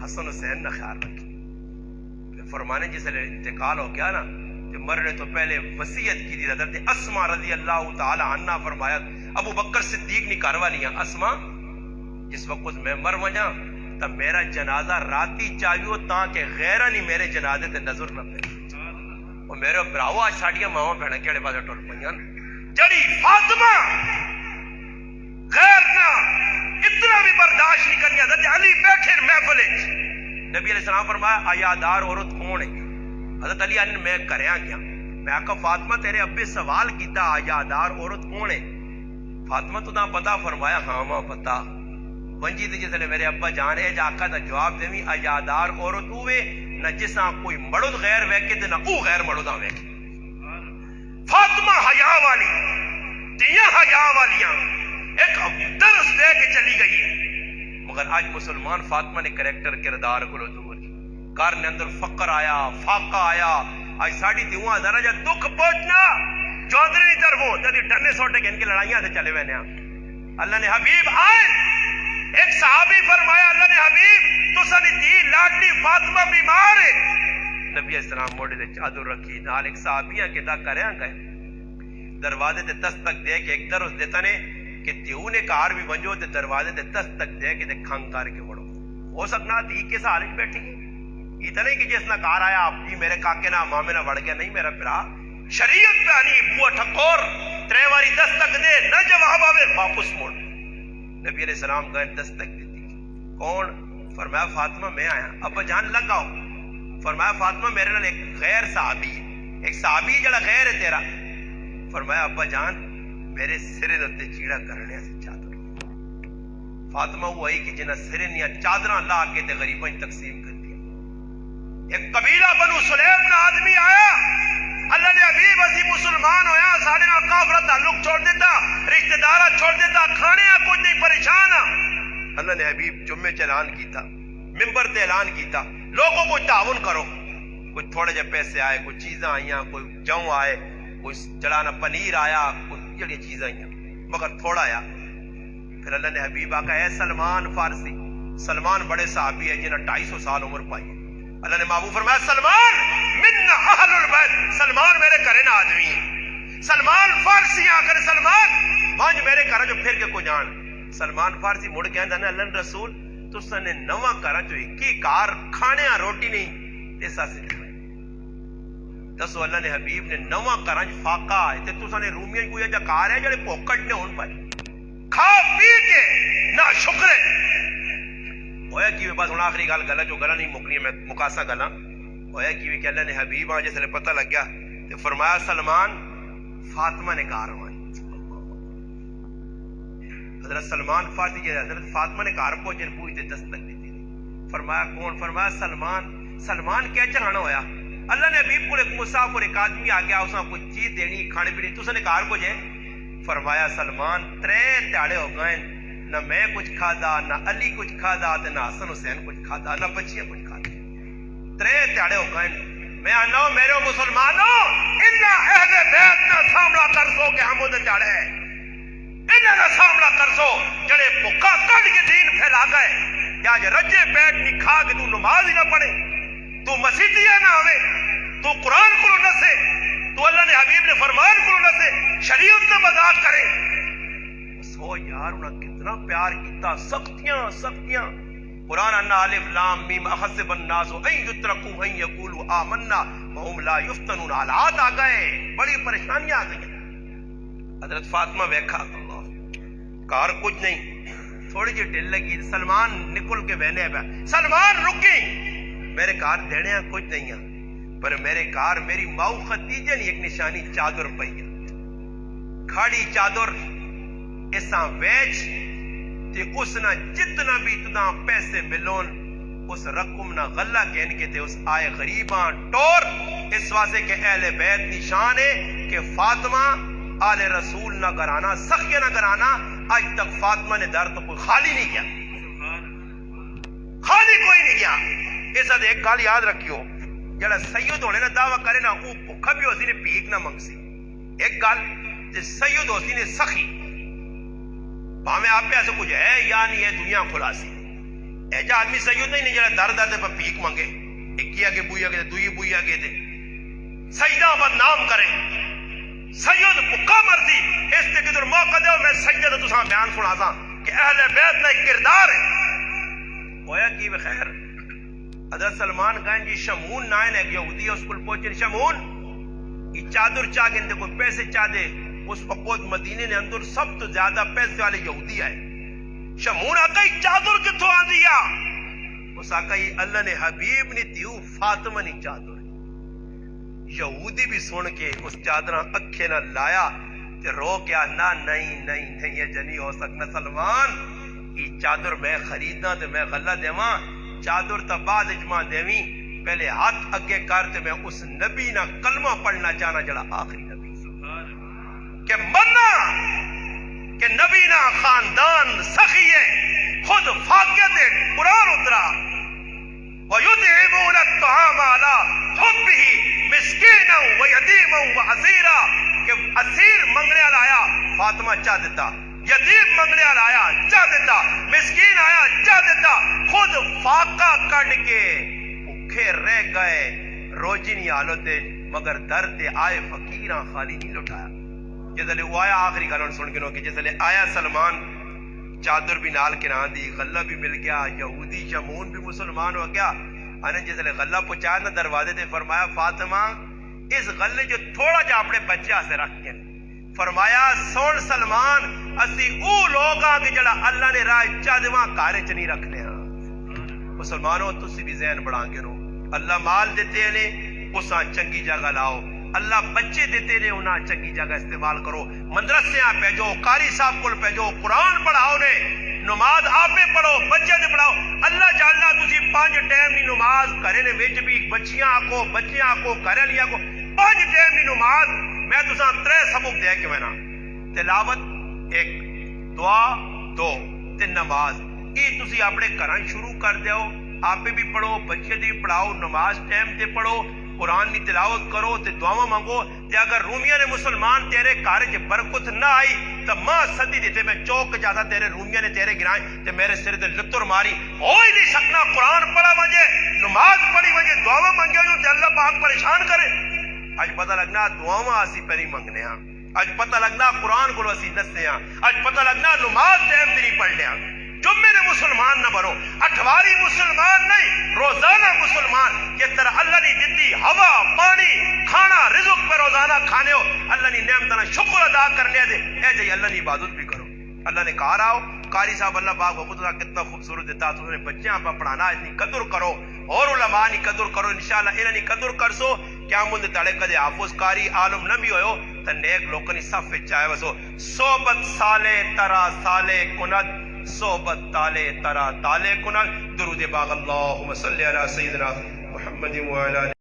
حسن حسین نے خیال رکھی فرمانے جس سے انتقال ہو گیا نا کہ مرنے تو پہلے وصیت کی تھی حضرت اسما رضی اللہ تعالی عنہ فرمایا ابو بکر صدیق نے کار والی ہیں اسما جس وقت میں مر وجا تب میرا جنازہ راتی چاہیو تاکہ غیرہ نہیں میرے جنازے تے نظر نہ پہ اور میرے براو آج ساڑھیا ماما بہنا کیڑے پاسے ٹول پہنیاں جڑی فاطمہ غیر نہ اتنا بھی برداشت نہیں کرنی. حضرت علی بیٹھے محفل وچ, نبی علیہ السلام فرمایا حیادار عورت کون ہے؟ حضرت علی آنے میں کریا گیا, میں آکھا فاطمہ تیرے ابے سوال کیتا حیادار عورت کون ہے؟ فاطمہ تو نہ پتا؟ فرمایا ہاں ماں پتا. ونجی تے جس نے میرے ابا جان اے جا آکھا دا جواب دیویں حیادار عورت ہوئے نہ جساں کوئی مڑد غیر ویکھے تے نہ او غیر مڑداں ویکھے. فاطمہ حیا والی دیاں حیا والیاں ایک درس دے کے چلی گئی ہے. مگر آج مسلمان فاطمہ نے کریکٹر کردار کو دور گھر نے اندر فقر آیا, فاقہ آیا. آج ساڑی تیواں ذرا جا دکھ پہنچنا چودھری نہیں طرفوں تے ڈھنے سوٹے کے ان کی لڑائیاں سے چلے ہوئے. اللہ نے حبیب آئے, ایک صحابی فرمایا اللہ نے حبیب تو سنی دی لاڈلی فاطمہ بیمار ہے. نبی السلام موڑے دے چادر رکھی نال ایک صحابیاں کے دا کریاں گئے دروازے تے دستک دے کے ایک درس دیتا نے کہ تیوں نے کار بھی ونجو تے دروازے تے دستک دے کے تے کھنگ کر کے وڑو. ہو سکنا تھی کس حالت بیٹھی ہے اتنے کہ جس نہ کار آیا آپ جی میرے کاکے نہ مامے نہ وڑ گیا, نہیں میرا پرا شریعت پہ آنی بوا ٹھکور ترے واری دستک دے نہ جواب آوے واپس موڑ. نبی علیہ السلام گئے دستک دیتی. کون؟ فرمایا فاطمہ میں آیا. ابا جان لگاؤ. فرمایا فاطمہ میرے نال ایک غیر صحابی ہے, ایک صحابی جڑا غیر ہے تیرا. فرمایا ابا جان میرے سرے دے چیڑا کرنے سے چادر. فاطمہ وہ آئی کہ جنہ سرے نیا چادراں لا کے تے غریباں تقسیم کر دیا. ایک قبیلہ بنو سلیم نہ آدمی آیا, اللہ نے حبیب اسی مسلمان ہویا ساڑے نہ کافر تعلق چھوڑ دیتا, رشتہ دارہ چھوڑ دیتا, کھانے کچھ نہیں پریشان. اللہ نے حبیب جمعے چ اعلان کیتا, ممبر تے اعلان کیتا لوگوں کو تعاون کرو. کچھ تھوڑے جے پیسے آئے, کچھ چیزاں آئیاں, کوئی جوں آئے, کوئی جڑانا پنیر آیا, کوئی جڑی چیزاں آئیاں, مگر تھوڑا آیا. پھر اللہ نے حبیب آقا اے سلمان فارسی, سلمان بڑے صحابی ہے جنہیں 250 سال عمر پائی. اللہ نے محبوب فرمایا سلمان من اہل البیت, سلمان میرے گھر نہ آدمی ہے. سلمان فارسی آ کر سلمان وانج میرے گھر جو پھر کے کو جان. سلمان فارسی مڑ کے آندا اللہ رسول تساں نے نواں گھر جو کی کار کھانے روٹی نہیں ایسا سے دسو. اللہ نے حبیب نے نواں گھر فاقہ ہے تے تساں نے رومیاں کوئی جا کار ہے جڑے پوکٹ نے ہون پائے کھا پی کے نہ شکر ہے. ہویا کی بس ہن آخری گل گلا جو گلا نہیں مکنی میں مکاسا گلا. ہویا کی کہ اللہ نے حبیب آ جس نے پتہ لگ گیا تے فرمایا سلمان فاطمہ نے کار ہوئی. حضرت سلمان فارسی جی حضرت فاطمہ نے کار پہنچے پوچھ تے دستک دیتی. فرمایا کون؟ فرمایا سلمان. سلمان کیا چلانا ہویا؟ اللہ نے حبیب کو ایک مسافر ایک آدمی آ گیا, اساں کوئی چیز دینی کھانے پینے, تساں نے کار کو جے. فرمایا سلمان 3 تیاڑے ہو گئے نہ میں کچھ کھادا نہ علی کچھ کھادا تے نہ حسن حسین کچھ کھادا نہ بچیاں کچھ کھادا. 3 تیاڑے ہو گئے. میں آنا میرے مسلمانوں انہاں اہل بیت نہ سامنا کر سو کہ ہم دے تیاڑے انہاں دا سامنا کر سو جڑے بھکا کڈ کے دین پھیلا گئے. یا اج رجے پیٹ نہیں کھا کے تو نماز ہی نہ پڑھے, تو مسیحیہ نہ ہوے, تو قرآن کو نہ سے, تو اللہ نے حبیب نے فرمان کو نہ سے, شریعت نے مذاق کرے. سو یار انہاں کتنا پیار کیتا, سختیاں سختیاں. قرآن انا الف لام میم احسب الناس ان یترکوا ان یقولوا آمنا وهم لا یفتنون. حالات آ گئے, بڑی پریشانیاں آ گئی. حضرت فاطمہ ویکھا اللہ کار کچھ نہیں, تھوڑی جی ڈل لگی. سلمان نکل کے بہنے پہ, سلمان رکی, میرے کار دینے کچھ نہیں ہے پر میرے کار میری ماؤ خدیجہ نے ایک نشانی چادر پئی ہے. کھاڑی چادر اساں ویچ تے اس نہ جتنا بھی تداں پیسے ملون اس رقم نہ غلہ کہن کے تے اس آئے غریباں ٹور. اس واسطے کہ اہل بیت نشان ہے کہ فاطمہ آل رسول نہ گرانا, سخیہ نہ گرانا. آج تک فاطمہ نے در تو کوئی خالی نہیں کیا, خالی کوئی نہیں کیا. اس ایک گل یاد رکھیو, جڑا سید ہونے نا دعویٰ کرے نا وہ بھکھا بھی ہوسی نے بھیک نہ منگسی. ایک گل تے سید ہوسی نے سخی پاویں آپ پہ ایسے کچھ ہے یا نہیں ہے دنیا خلاصی. ایجا آدمی سید نہیں جڑا در در پہ بھیک منگے, ایک کیا کہ بویا کے دوئی بویا کے دے سجدہ بدنام کرے. سید بھکا مرضی اس تے کدھر موقع دے میں سجدہ تو تساں بیان سنا سا کہ اہل بیت کا ایک کردار ہے. ہویا کی بخیر حضرت سلمان گائن جی شمون نائن ایک یہودی ہے اس کو پہنچے شمون یہ چادر چاہ کے کوئی پیسے چاہ دے اس وقت مدینے نے اندر سب تو زیادہ پیسے والے یہودی آئے. شمون آقا چادر کتوں آندی آ؟ اس آقا اللہ نے حبیب نے دیو فاطمہ نے چادر. یہودی بھی سن کے اس چادر اکھے نہ لایا تے رو کیا نہ نہیں یہ جنی ہو سکنا سلمان. یہ چادر میں خریدنا تے میں غلہ دیواں. چادر تا بعد اجماع دیویں. پہلے ہاتھ اگے کرتے میں اس نبی نہ کلمہ پڑھنا چاہنا جڑا آخری نبی کہ مننا کہ نبی نہ خاندان سخی ہے خود فاقیت قرآن اترا وَيُطْعِمُونَ الطَّعَامَ عَلَىٰ حُبِّهِ مِسْكِينًا وَيَتِيمًا وَأَسِيرًا کہ اسیر منگنے والا آیا فاطمہ چاہ دیتا, یتیم منگنے والا آیا چاہ دیتا, مسکین آیا چاہ دیتا. خود فاقہ کٹ کے بھوکے رہ گئے روزی نہیں حالت مگر درد آئے فقیراں خالی نہیں لٹایا. جسے وہ آیا آخری گل سن کے کہ جسے آیا سلمان چادر بھی نال کے نام دی, غلہ بھی مل گیا, یہودی شمون بھی مسلمان ہو گیا. انہیں جسے غلہ پہنچایا نا دروازے تے فرمایا فاطمہ اس غلے جو تھوڑا جا اپنے بچے سے رکھ کے فرمایا سن سلمان اسی او لوگ آ کہ جڑا اللہ نے راہ چادواں کارے چ نہیں رکھنے ہاں. مسلمانوں تسی بھی ذہن بڑھا کے رو. اللہ مال دیتے نے اساں چنگی جگہ لاؤ, اللہ بچے دیتے نے انہاں چنگی جگہ استعمال کرو. مدرسیاں بھیجو, قاری صاحب کو بھیجو, قرآن پڑھاؤ نے, نماز آپے پڑھو, بچے نے پڑھاؤ. اللہ جاننا تسی 5 ٹائم دی نماز کرے نے وچ بھی بچیاں آکو گھر لیا کو 5 ٹائم دی نماز. میں تساں 3 سبق دے کے وینا تلاوت 1, دعا 2 تے نماز. یہ تسی اپنے گھراں شروع کر دیو, آپے بھی پڑھو, بچے بھی پڑھاؤ, نماز ٹائم تے پڑھو, قرآن کی تلاوت کرو تے دعاواں مانگو. تے اگر رومیاں نے مسلمان تیرے گھر چ برکت نہ آئی تو ماں سدی دیتے میں چوک جاتا تیرے رومیاں نے تیرے گرائیں تے میرے سر تے لتر ماری. ہو ہی نہیں سکنا قرآن پڑھا ونجے, نماز پڑھی ونجے, دعاواں منگے جو تے اللہ پاک پریشان کرے. اج پتہ لگنا دعاواں اسی پہلی منگنے ہاں, اج پتہ لگنا قرآن کو اسی نسے ہاں, اج پتہ لگنا نماز ٹائم تے نہیں پڑھنے ہاں. جمعے نے مسلمان نہ بنو, اٹھواری مسلمان نہیں, روزانہ مسلمان. یہ طرح اللہ نے دیتی ہوا, پانی, کھانا, رزق پہ روزانہ کھانے ہو, اللہ نے نعمتاں شکر ادا کرنے دے, اے جی اللہ نے عبادت بھی کرو. اللہ نے کہا رہا ہو قاری صاحب اللہ پاک کو خدا کتنا خوبصورت دیتا, تو نے بچے آپ پڑھانا اتنی قدر کرو, اور علماء نی قدر کرو. انشاءاللہ انہاں نی قدر کرسو کیا مند تڑے کدے حافظ قاری عالم نہ بھی ہوئو تے نیک لوکاں نی صف وچ آئے وسو. صحبت سالے ترا سالے کند, صحبت تالے ترا تالے کنل. درود باغ اللہم صلی علی سیدنا محمد وعلی